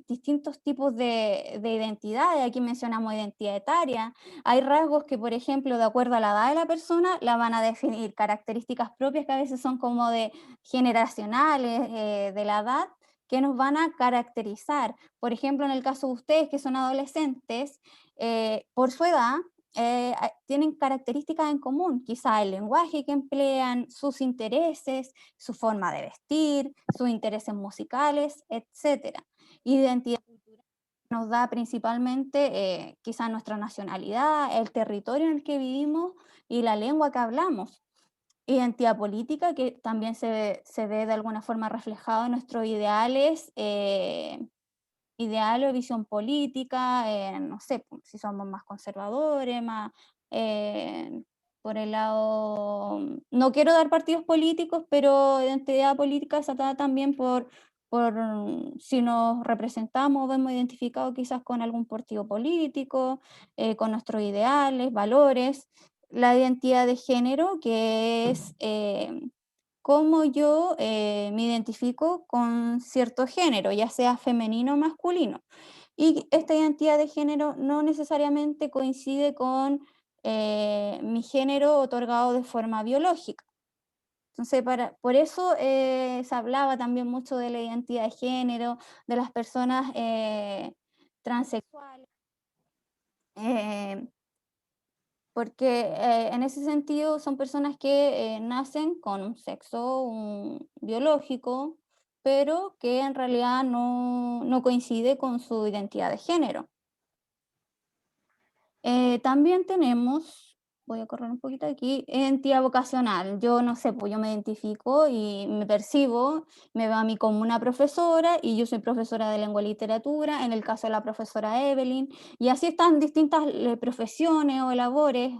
distintos tipos de identidades, aquí mencionamos identidad etaria. Hay rasgos que, por ejemplo, de acuerdo a la edad de la persona, la van a definir, características propias que a veces son como de generacionales de la edad, que nos van a caracterizar. Por ejemplo, en el caso de ustedes que son adolescentes, por su edad, tienen características en común, quizá el lenguaje que emplean, sus intereses, su forma de vestir, sus intereses musicales, etc. Identidad cultural nos da principalmente quizá nuestra nacionalidad, el territorio en el que vivimos y la lengua que hablamos. Identidad política, que también se ve de alguna forma reflejado en nuestros ideales, ideal o visión política, no sé, si somos más conservadores, más por el lado, no quiero dar partidos políticos, pero identidad política se da también por si nos representamos o vemos identificados quizás con algún partido político, con nuestros ideales, valores. La identidad de género, que es cómo yo me identifico con cierto género, ya sea femenino o masculino. Y esta identidad de género no necesariamente coincide con mi género otorgado de forma biológica. Entonces, por eso se hablaba también mucho de la identidad de género, de las personas transexuales, porque en ese sentido son personas que nacen con un sexo biológico, pero que en realidad no coincide con su identidad de género. También tenemos, voy a correr un poquito aquí, identidad vocacional. Yo no sé, pues yo me identifico y me percibo, me veo a mí como una profesora y yo soy profesora de lengua y literatura, en el caso de la profesora Evelyn, y así están distintas profesiones o labores,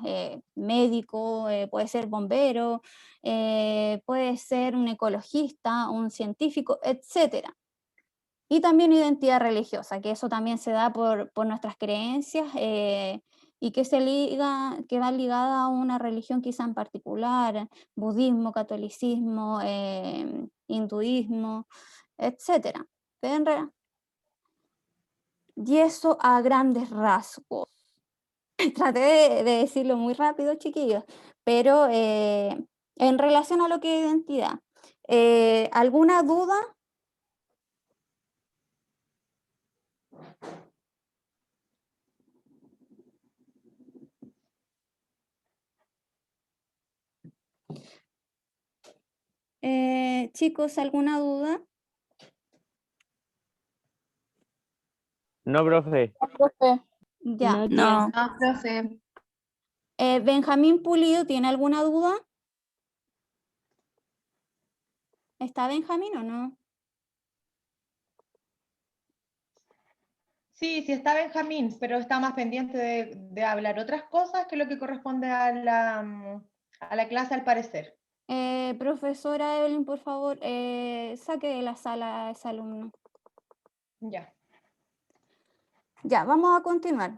médico, puede ser bombero, puede ser un ecologista, un científico, etcétera. Y también identidad religiosa, que eso también se da por nuestras creencias y que va ligada a una religión quizá en particular, budismo, catolicismo, hinduismo, etc. Y eso a grandes rasgos. Traté de decirlo muy rápido, chiquillos, pero en relación a lo que es identidad, ¿alguna duda? Chicos, ¿alguna duda? No, profe. Ya. No, profe. Benjamín Pulido, ¿tiene alguna duda? ¿Está Benjamín o no? Sí, sí está Benjamín, pero está más pendiente de hablar otras cosas que lo que corresponde a la clase al parecer. Profesora Evelyn, por favor, saque de la sala a ese alumno. Ya. Ya, vamos a continuar.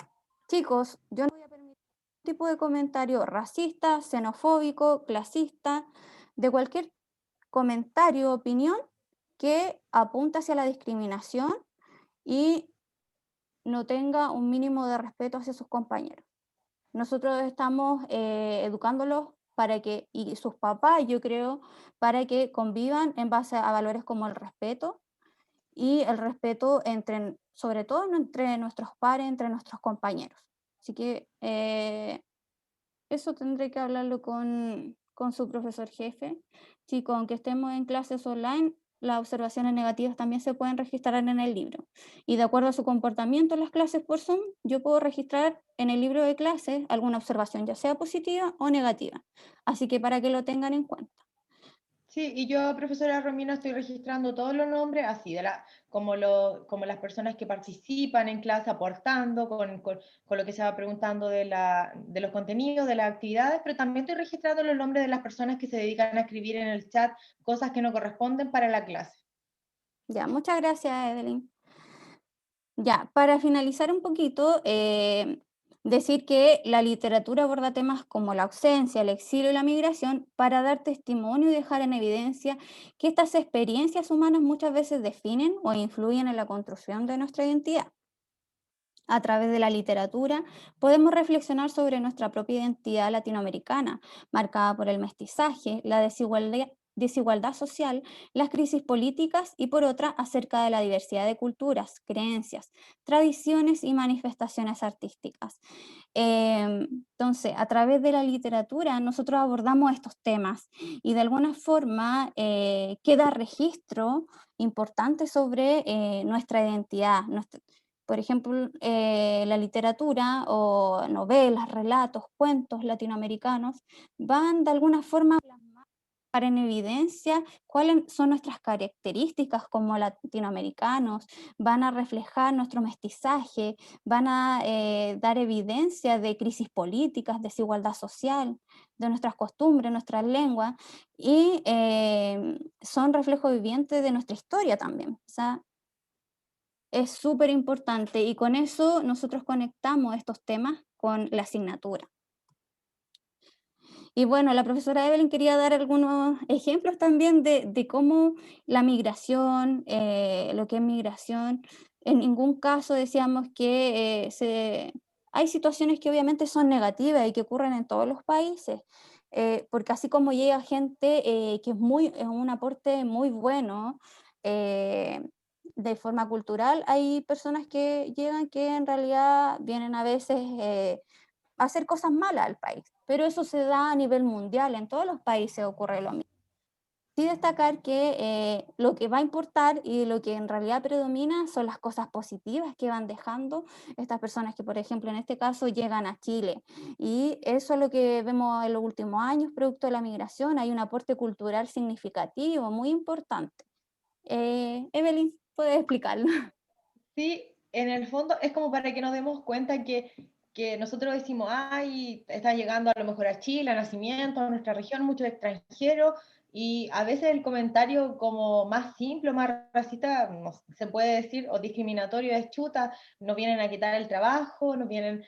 Chicos, yo no voy a permitir ningún tipo de comentario racista, xenofóbico, clasista, de cualquier comentario o opinión que apunte hacia la discriminación y no tenga un mínimo de respeto hacia sus compañeros. Nosotros estamos educándolos para que, y sus papás, yo creo, para que convivan en base a valores como el respeto y el respeto sobre todo entre nuestros pares, entre nuestros compañeros. Así que eso tendré que hablarlo con su profesor jefe. Chicos, aunque estemos en clases online, las observaciones negativas también se pueden registrar en el libro. Y de acuerdo a su comportamiento en las clases por Zoom, yo puedo registrar en el libro de clases alguna observación, ya sea positiva o negativa. Así que para que lo tengan en cuenta. Sí, y yo, profesora Romina, estoy registrando todos los nombres así, como las personas que participan en clase, aportando con lo que se va preguntando de los contenidos, de las actividades, pero también estoy registrando los nombres de las personas que se dedican a escribir en el chat cosas que no corresponden para la clase. Ya, muchas gracias, Evelyn. Ya, para finalizar un poquito, decir que la literatura aborda temas como la ausencia, el exilio y la migración para dar testimonio y dejar en evidencia que estas experiencias humanas muchas veces definen o influyen en la construcción de nuestra identidad. A través de la literatura podemos reflexionar sobre nuestra propia identidad latinoamericana, marcada por el mestizaje, la desigualdad social, las crisis políticas y por otra acerca de la diversidad de culturas, creencias, tradiciones y manifestaciones artísticas. Entonces, a través de la literatura nosotros abordamos estos temas y de alguna forma queda registro importante sobre nuestra identidad. Por ejemplo, la literatura o novelas, relatos, cuentos latinoamericanos van de alguna forma a dejar en evidencia cuáles son nuestras características como latinoamericanos, van a reflejar nuestro mestizaje, van a dar evidencia de crisis políticas, desigualdad social, de nuestras costumbres, nuestras lenguas, y son reflejo viviente de nuestra historia también. O sea, es súper importante y con eso nosotros conectamos estos temas con la asignatura. Y bueno, la profesora Evelyn quería dar algunos ejemplos también de cómo la migración, lo que es migración, en ningún caso decíamos que hay situaciones que obviamente son negativas y que ocurren en todos los países, porque así como llega gente que es un aporte muy bueno de forma cultural, hay personas que llegan que en realidad vienen a veces a hacer cosas malas al país, pero eso se da a nivel mundial, en todos los países ocurre lo mismo. Sí destacar que lo que va a importar y lo que en realidad predomina son las cosas positivas que van dejando estas personas que, por ejemplo, en este caso llegan a Chile. Y eso es lo que vemos en los últimos años, producto de la migración. Hay un aporte cultural significativo, muy importante. Evelyn, ¿puedes explicarlo? Sí, en el fondo es como para que nos demos cuenta que nosotros decimos, ay, están llegando a lo mejor a Chile, a Nacimiento, a nuestra región, muchos extranjeros, y a veces el comentario como más simple, más racista, no sé, se puede decir, o discriminatorio es chuta, nos vienen a quitar el trabajo, nos vienen,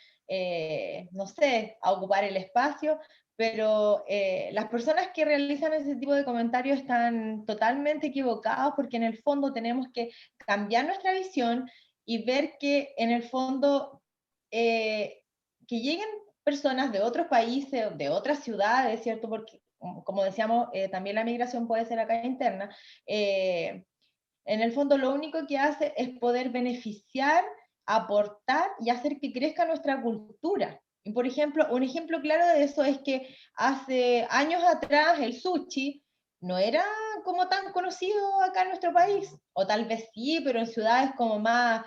no sé, a ocupar el espacio, pero las personas que realizan ese tipo de comentarios están totalmente equivocados porque en el fondo tenemos que cambiar nuestra visión y ver que en el fondo que lleguen personas de otros países, de otras ciudades, ¿cierto? Porque como decíamos, también la migración puede ser acá interna. En el fondo lo único que hace es poder beneficiar, aportar y hacer que crezca nuestra cultura. Y por ejemplo, un ejemplo claro de eso es que hace años atrás el sushi no era como tan conocido acá en nuestro país, o tal vez sí, pero en ciudades como más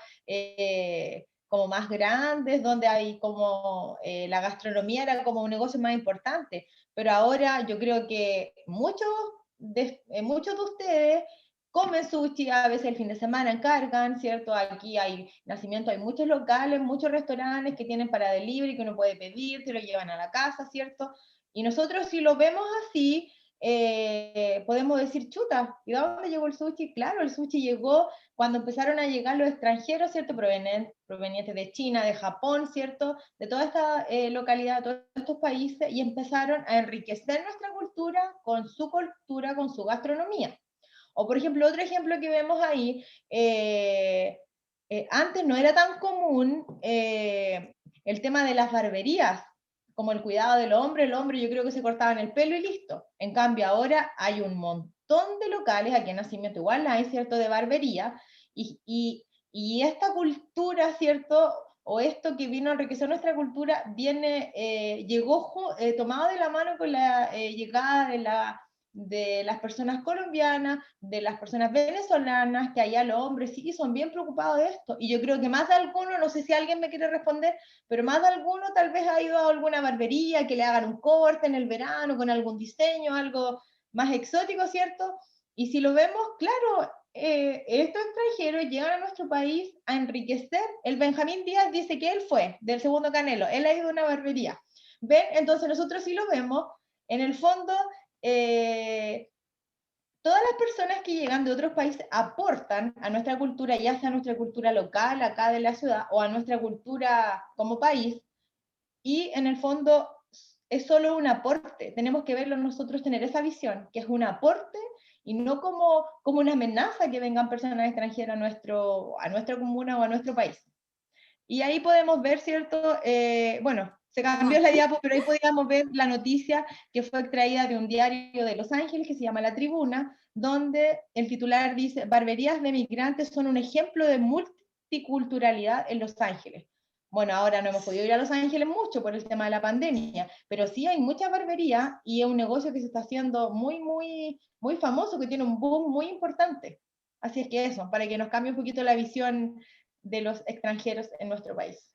grandes, donde hay como la gastronomía era como un negocio más importante. Pero ahora yo creo que muchos de ustedes comen sushi, a veces el fin de semana encargan, ¿cierto? Aquí hay Nacimiento, hay muchos locales, muchos restaurantes que tienen para delivery, que uno puede pedir, te lo llevan a la casa, ¿cierto? Y nosotros si lo vemos así, podemos decir, chuta, ¿y de dónde llegó el sushi? Claro, el sushi llegó cuando empezaron a llegar los extranjeros, ¿cierto? Provenientes de China, de Japón, ¿cierto? De toda esta localidad, de todos estos países, y empezaron a enriquecer nuestra cultura, con su gastronomía. O por ejemplo, otro ejemplo que vemos ahí, antes no era tan común el tema de las barberías, como el cuidado del hombre, el hombre yo creo que se cortaban el pelo y listo. En cambio ahora hay un montón de locales, aquí en Nacimiento igual hay, ¿cierto?, de barbería, y esta cultura, ¿cierto?, o esto que vino a enriquecer nuestra cultura, llegó tomado de la mano con la llegada de las personas colombianas, de las personas venezolanas, que allá los hombres sí son bien preocupados de esto. Y yo creo que más de alguno, no sé si alguien me quiere responder, pero más de alguno tal vez ha ido a alguna barbería, que le hagan un corte en el verano con algún diseño, algo más exótico, ¿cierto? Y si lo vemos, claro, estos extranjeros llegan a nuestro país a enriquecer. El Benjamín Díaz dice que él fue del Segundo Canelo, él ha ido a una barbería. ¿Ven? Entonces nosotros sí lo vemos. En el fondo, todas las personas que llegan de otros países aportan a nuestra cultura, ya sea a nuestra cultura local, acá de la ciudad, o a nuestra cultura como país, y en el fondo es solo un aporte. Tenemos que verlo nosotros, tener esa visión, que es un aporte, y no como una amenaza que vengan personas extranjeras a nuestra comuna o a nuestro país. Y ahí podemos ver, ¿cierto? Bueno, se cambió la diapo, pero ahí podíamos ver la noticia que fue extraída de un diario de Los Ángeles que se llama La Tribuna, donde el titular dice: barberías de migrantes son un ejemplo de multiculturalidad en Los Ángeles. Bueno, ahora no hemos podido ir a Los Ángeles mucho por el tema de la pandemia, pero sí hay muchas barberías y es un negocio que se está haciendo muy, muy, muy famoso, que tiene un boom muy importante. Así es que eso, para que nos cambie un poquito la visión de los extranjeros en nuestro país.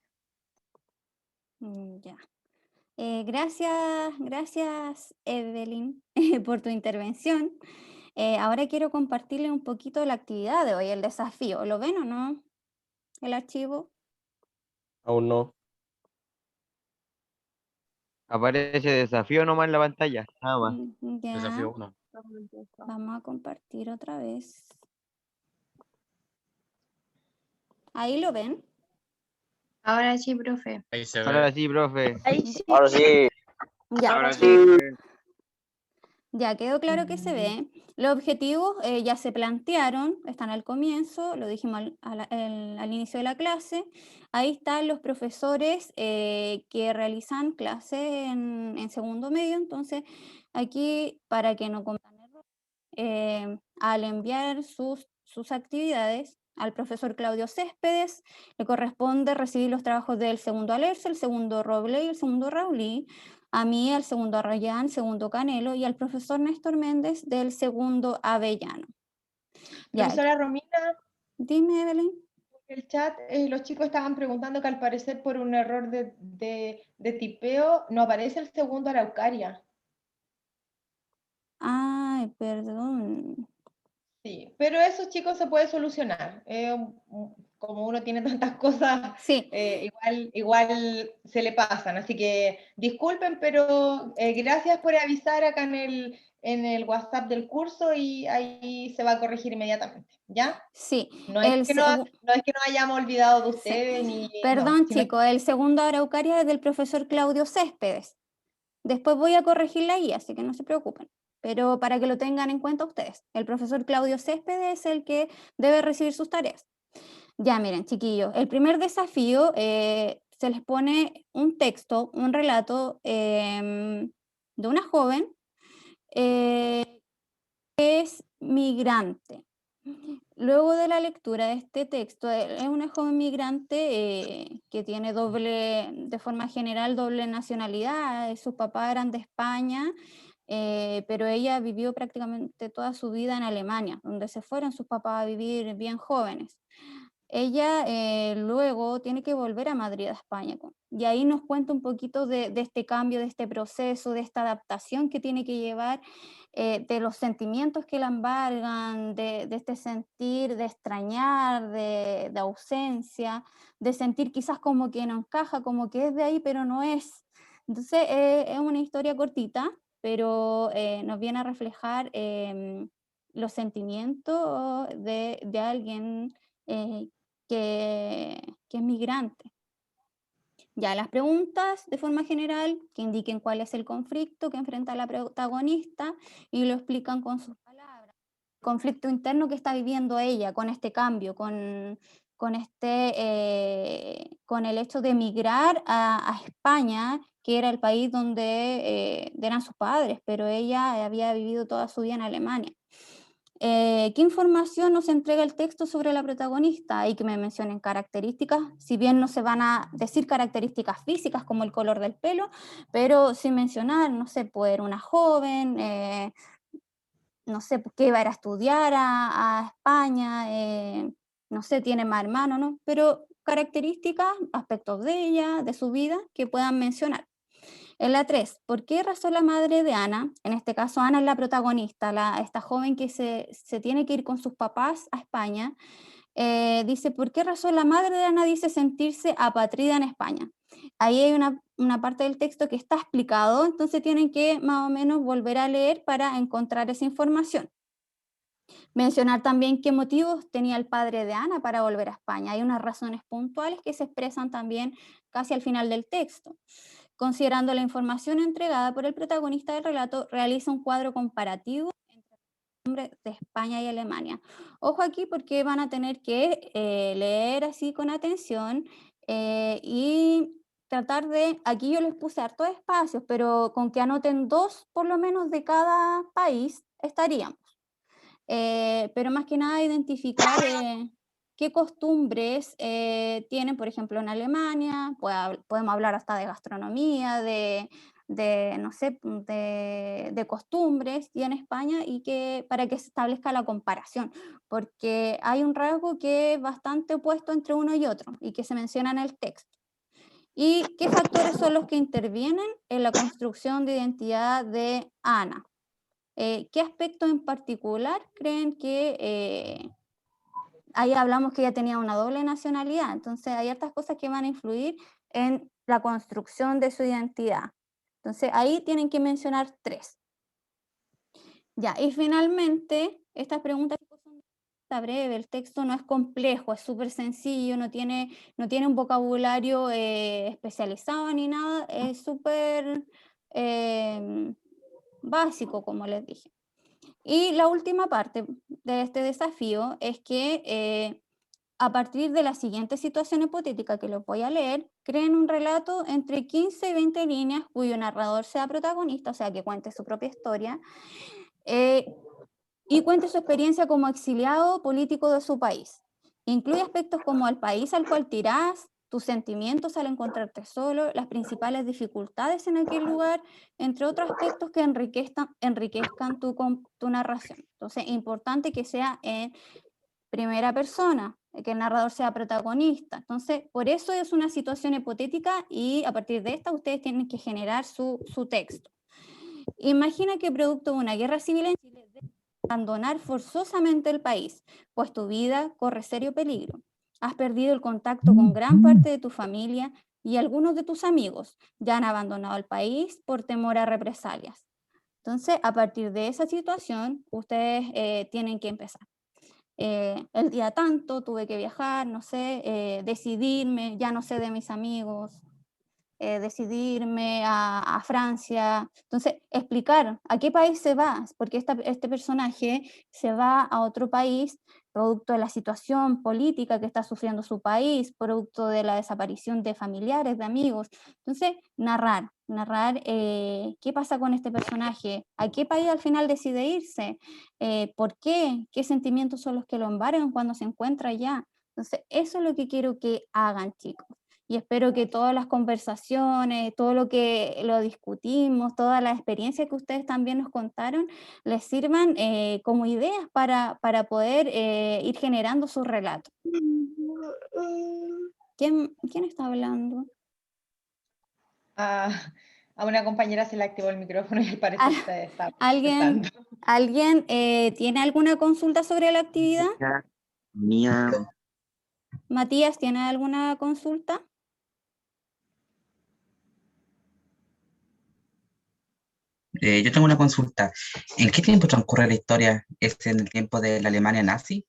Ya. Gracias Evelyn por tu intervención. Ahora quiero compartirle un poquito la actividad de hoy, el desafío. ¿Lo ven o no? El archivo. Aún no. Aparece desafío nomás en la pantalla, nada más. Ya. Desafío 1. Vamos a compartir otra vez. ¿Ahí lo ven? Ahora sí, profe. Ahí se ve. Ahora sí, profe. Ahí sí. Ahora sí. Ya. Ahora sí. Ya quedó claro que se ve. Los objetivos ya se plantearon, están al comienzo, lo dijimos al inicio de la clase. Ahí están los profesores que realizan clase en segundo medio. Entonces, aquí, para que no cometan errores, al enviar sus actividades al profesor Claudio Céspedes, le corresponde recibir los trabajos del segundo Alerce, el segundo Roble y el segundo Raulí. A mí, al segundo Arrayán, segundo Canelo, y al profesor Néstor Méndez del segundo Avellano. Ya, Profesora Romina, dime, Evelyn. en el chat los chicos estaban preguntando que al parecer por un error de tipeo no aparece el segundo Araucaria. Ay, perdón. Sí, pero eso, chicos, se puede solucionar. Como uno tiene tantas cosas, sí. igual se le pasan. Así que disculpen, pero gracias por avisar acá en el WhatsApp del curso y ahí se va a corregir inmediatamente. ¿Ya? Sí. No es que no hayamos olvidado de ustedes. Sí. Perdón, chicos, el segundo Araucaria es del profesor Claudio Céspedes. Después voy a corregir la guía, así que no se preocupen. Pero para que lo tengan en cuenta ustedes, el profesor Claudio Céspedes es el que debe recibir sus tareas. Ya, miren, chiquillos, el primer desafío se les pone un texto, un relato de una joven que es migrante. Luego de la lectura de este texto, es una joven migrante que tiene de forma general, doble nacionalidad. Sus papás eran de España, pero ella vivió prácticamente toda su vida en Alemania, donde se fueron sus papás a vivir bien jóvenes. Ella luego tiene que volver a Madrid, a España, y ahí nos cuenta un poquito de este cambio, de este proceso, de esta adaptación que tiene que llevar, de los sentimientos que la embargan, de este sentir de extrañar, de ausencia, de sentir quizás como que no encaja, como que es de ahí, pero no es. Entonces es una historia cortita, pero nos viene a reflejar los sentimientos de alguien que es migrante. Ya, las preguntas de forma general que indiquen cuál es el conflicto que enfrenta la protagonista y lo explican con sus palabras. El conflicto interno que está viviendo ella con este cambio, con el hecho de emigrar a España, que era el país donde eran sus padres, pero ella había vivido toda su vida en Alemania. ¿Qué información nos entrega el texto sobre la protagonista? Hay que me mencionen características, si bien no se van a decir características físicas como el color del pelo, pero sin mencionar, no sé, pues era una joven, no sé, que iba a ir a estudiar a España, no sé, tiene más hermanos, ¿no? Pero características, aspectos de ella, de su vida, que puedan mencionar. En la 3, ¿por qué razón la madre de Ana, en este caso Ana es la protagonista, esta joven que se tiene que ir con sus papás a España, dice, ¿por qué razón la madre de Ana dice sentirse apatrida en España? Ahí hay una parte del texto que está explicado, entonces tienen que más o menos volver a leer para encontrar esa información. Mencionar también qué motivos tenía el padre de Ana para volver a España. Hay unas razones puntuales que se expresan también casi al final del texto. Considerando la información entregada por el protagonista del relato, realiza un cuadro comparativo entre los nombres de España y Alemania. Ojo aquí porque van a tener que leer así con atención y tratar de, aquí yo les puse hartos espacios, pero con que anoten 2 por lo menos de cada país estaríamos. Pero más que nada identificar qué costumbres tienen, por ejemplo, en Alemania, podemos hablar hasta de gastronomía, de no sé, de costumbres, y en España, y para que se establezca la comparación, porque hay un rasgo que es bastante opuesto entre uno y otro, y que se menciona en el texto. ¿Y qué factores son los que intervienen en la construcción de identidad de Ana? ¿Qué aspectos en particular creen que ahí hablamos que ella tenía una doble nacionalidad? Entonces hay otras cosas que van a influir en la construcción de su identidad. Entonces ahí tienen que mencionar 3. Ya, y finalmente, estas preguntas son breve, el texto no es complejo, es súper sencillo, no tiene un vocabulario especializado ni nada, es súper básico, como les dije. Y la última parte de este desafío es que a partir de la siguiente situación hipotética que lo voy a leer, creen un relato entre 15 y 20 líneas cuyo narrador sea protagonista, o sea, que cuente su propia historia, y cuente su experiencia como exiliado político de su país. Incluye aspectos como el país al cual tirás, tus sentimientos al encontrarte solo, las principales dificultades en aquel lugar, entre otros aspectos que enriquezcan tu narración. Entonces, importante que sea en primera persona, que el narrador sea protagonista. Entonces, por eso es una situación hipotética y a partir de esta ustedes tienen que generar su texto. Imagina que producto de una guerra civil en Chile debes abandonar forzosamente el país, pues tu vida corre serio peligro. Has perdido el contacto con gran parte de tu familia y algunos de tus amigos ya han abandonado el país por temor a represalias. Entonces, a partir de esa situación, ustedes tienen que empezar. El día tanto tuve que viajar, no sé, decidirme, ya no sé de mis amigos, decidirme a Francia. Entonces, explicar a qué país se va, porque este personaje se va a otro país producto de la situación política que está sufriendo su país, producto de la desaparición de familiares, de amigos. Entonces, narrar qué pasa con este personaje, a qué país al final decide irse, por qué sentimientos son los que lo embargan cuando se encuentra allá. Entonces, eso es lo que quiero que hagan, chicos. Y espero que todas las conversaciones, todo lo que lo discutimos, toda la experiencia que ustedes también nos contaron, les sirvan como ideas para poder ir generando su relato. ¿Quién está hablando? A una compañera se le activó el micrófono y al parecer se está ¿Alguien tiene alguna consulta sobre la actividad? Mía. Matías, ¿tiene alguna consulta? Yo tengo una consulta. ¿En qué tiempo transcurre la historia? ¿Es en el tiempo de la Alemania nazi?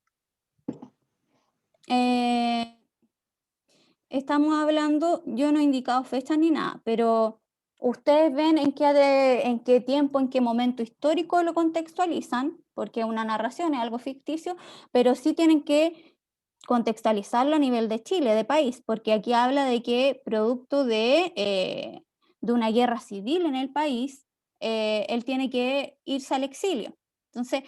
Estamos hablando, yo no he indicado fecha ni nada, pero ustedes ven en qué tiempo, en qué momento histórico lo contextualizan, porque es una narración, es algo ficticio, pero sí tienen que contextualizarlo a nivel de Chile, de país, porque aquí habla de que producto de una guerra civil en el país, él tiene que irse al exilio. Entonces,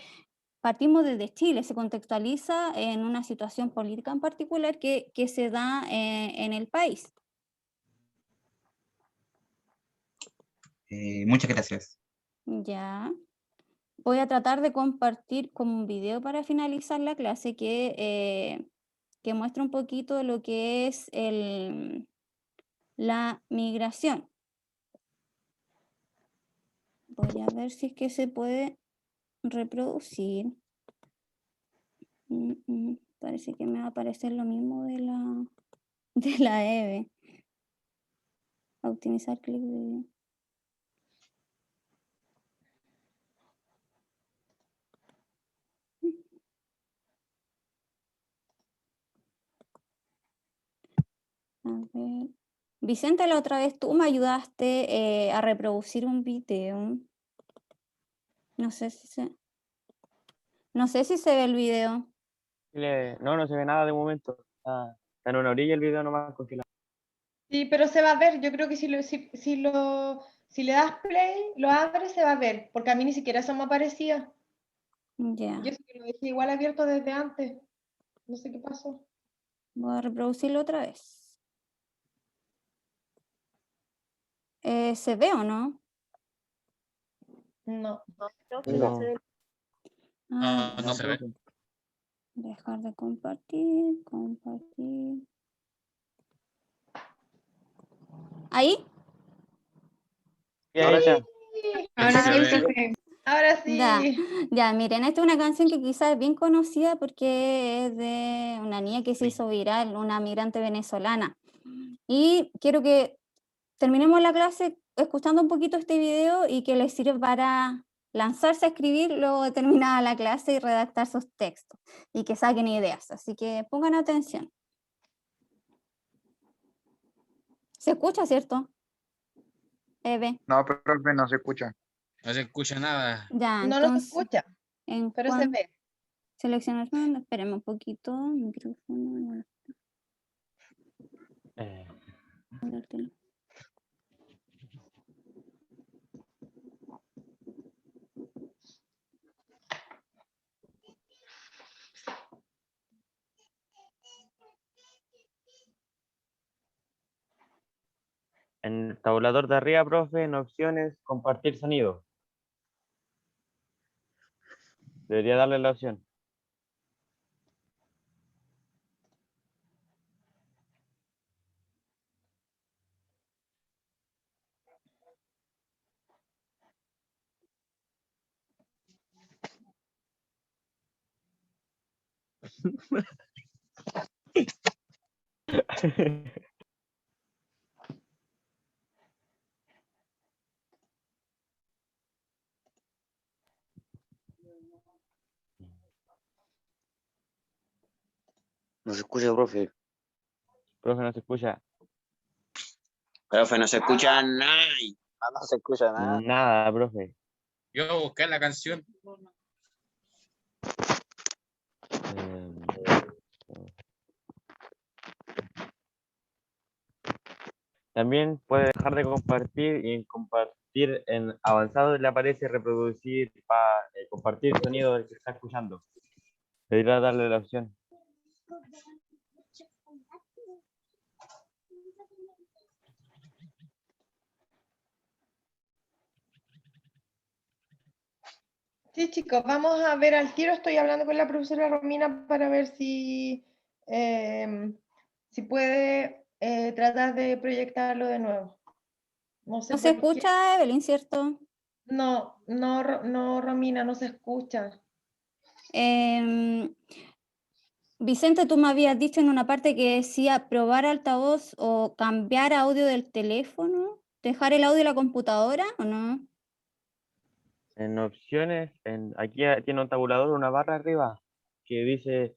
partimos desde Chile, se contextualiza en una situación política en particular que se da en el país. Muchas gracias. Ya. Voy a tratar de compartir como un video para finalizar la clase que muestra un poquito lo que es la migración. Voy a ver si es que se puede reproducir. Parece que me va a aparecer lo mismo de la Eve. Optimizar clic de video. A ver. Vicente, la otra vez tú me ayudaste a reproducir un video. No sé si se ve el video. No se ve nada de momento. Está en una orilla el video nomás congelado. Sí, pero se va a ver. Yo creo que si le das play, lo abres, se va a ver, porque a mí ni siquiera eso me aparecía. Ya. Yo sí que lo dejé igual abierto desde antes. No sé qué pasó. Voy a reproducirlo otra vez. ¿Se ve o no? No. No. No se ve. Dejar de compartir. ¿Ahí? Ahora sí. Ahora sí. Ya, miren, esta es una canción que quizás es bien conocida porque es de una niña que se hizo viral, una migrante venezolana. Y quiero que terminemos la clase escuchando un poquito este video y que les sirva para lanzarse a escribir luego de terminada la clase y redactar sus textos y que saquen ideas. Así que pongan atención. ¿Se escucha, cierto? Eve. No, profe, no se escucha. No se escucha nada. Ya, No nos entonces, escucha, en pero se cuanto ve. seleccionar, espérame un poquito, micrófono, el teléfono. En el tabulador de arriba, profe, en opciones, compartir sonido. Debería darle la opción. No se escucha, profe. Profe, no se escucha Profe, no se escucha nada. No se escucha nada. nada, profe. Yo voy a buscar la canción. También puede dejar de compartir y en compartir en avanzado le aparece reproducir para compartir sonido del que está escuchando. Debería darle la opción. Sí, chicos, vamos a ver al tiro. Estoy hablando con la profesora Romina para ver si, si puede tratar de proyectarlo de nuevo. No sé No se por qué. escucha, Evelyn, ¿cierto? No, no, Romina, no se escucha. Vicente, tú me habías dicho en una parte que decía probar altavoz o cambiar audio del teléfono, dejar el audio de la computadora o no. En opciones, aquí tiene un tabulador, una barra arriba que dice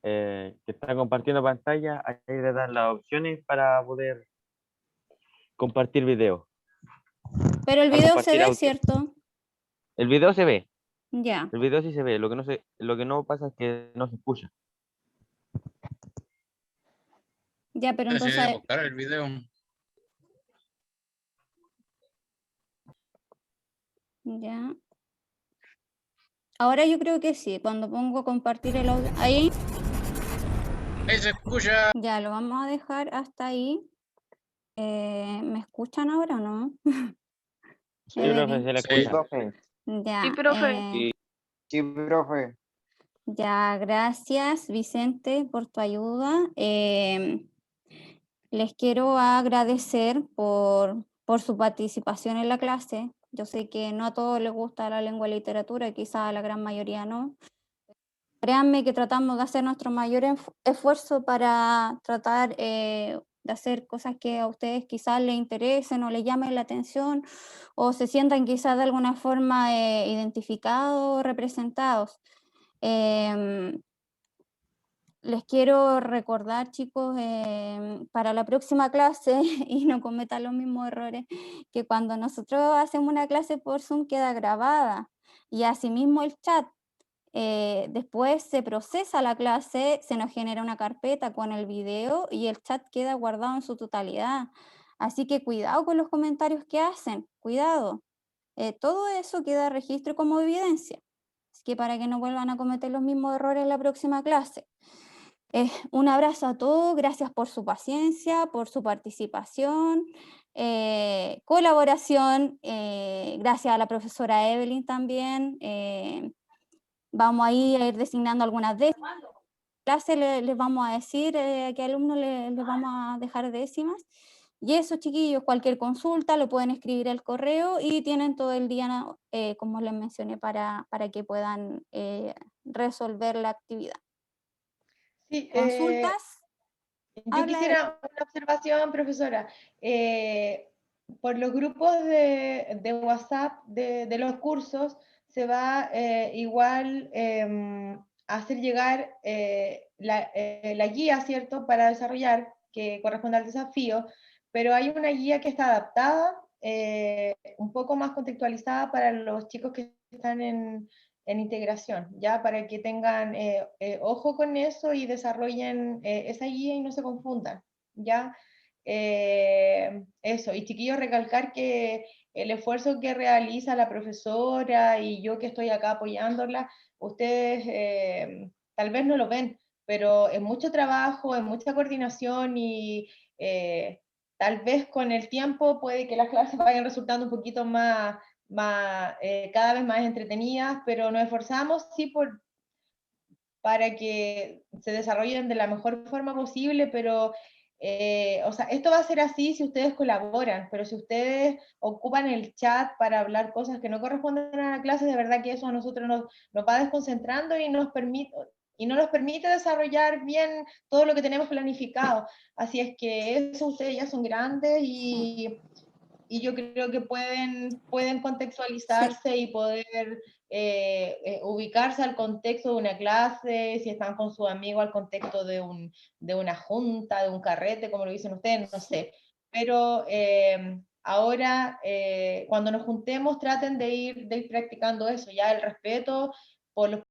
que está compartiendo pantalla. Ahí le dan las opciones para poder compartir video. Pero el Para video se compartir ve, audio. ¿cierto? El video se ve. Ya. El video sí se ve. Lo que no pasa es que no se escucha. Ya, pero Entonces entonces, buscar el video. ya. Ahora yo creo que sí, cuando pongo compartir el audio, ahí. Ahí se escucha. Ya, lo vamos a dejar hasta ahí. ¿Me escuchan ahora o no? Sí, profe, Evelyn. se le Sí. escucha. Profe. Ya, Sí, profe. Sí, profe. ya, gracias Vicente por tu ayuda. Les quiero agradecer por su participación en la clase. Yo sé que no a todos les gusta la lengua y literatura, quizás a la gran mayoría no. Créanme que tratamos de hacer nuestro mayor esfuerzo para tratar de hacer cosas que a ustedes quizás les interesen o les llamen la atención o se sientan quizás de alguna forma identificados o representados. Les quiero recordar, chicos, para la próxima clase, y no cometan los mismos errores, que cuando nosotros hacemos una clase por Zoom queda grabada y asimismo el chat. Después se procesa la clase, se nos genera una carpeta con el video y el chat queda guardado en su totalidad. Así que cuidado con los comentarios que hacen, cuidado. Todo eso queda registro como evidencia. Así que para que no vuelvan a cometer los mismos errores en la próxima clase. Un abrazo a todos, gracias por su paciencia, por su participación, colaboración, gracias a la profesora Evelyn también. Vamos a ir designando algunas décimas. Clase les vamos a decir a qué alumnos les vamos a dejar décimas. Y eso, chiquillos, cualquier consulta lo pueden escribir al correo y tienen todo el día, como les mencioné, para que puedan resolver la actividad. Sí, ¿Consultas? yo quisiera una observación, profesora. Por los grupos de WhatsApp de los cursos se va igual a hacer llegar la guía, ¿cierto?, para desarrollar, que corresponde al desafío, pero hay una guía que está adaptada un poco más contextualizada para los chicos que están en integración, ya para que tengan ojo con eso y desarrollen esa guía y no se confundan, ya. Eso, y chiquillos, recalcar que el esfuerzo que realiza la profesora y yo que estoy acá apoyándola, ustedes tal vez no lo ven, pero es mucho trabajo, es mucha coordinación y tal vez con el tiempo puede que las clases vayan resultando un poquito más, cada vez más entretenidas, pero nos esforzamos sí para que se desarrollen de la mejor forma posible, pero o sea, esto va a ser así si ustedes colaboran, pero si ustedes ocupan el chat para hablar cosas que no corresponden a la clase, de verdad que eso a nosotros nos va desconcentrando y no nos permite desarrollar bien todo lo que tenemos planificado. Así es que eso ustedes ya son grandes y yo creo que pueden contextualizarse y poder ubicarse al contexto de una clase, si están con su amigo al contexto de una junta, de un carrete, como lo dicen ustedes, no sé. Pero ahora, cuando nos juntemos, traten de ir practicando eso, ya el respeto por los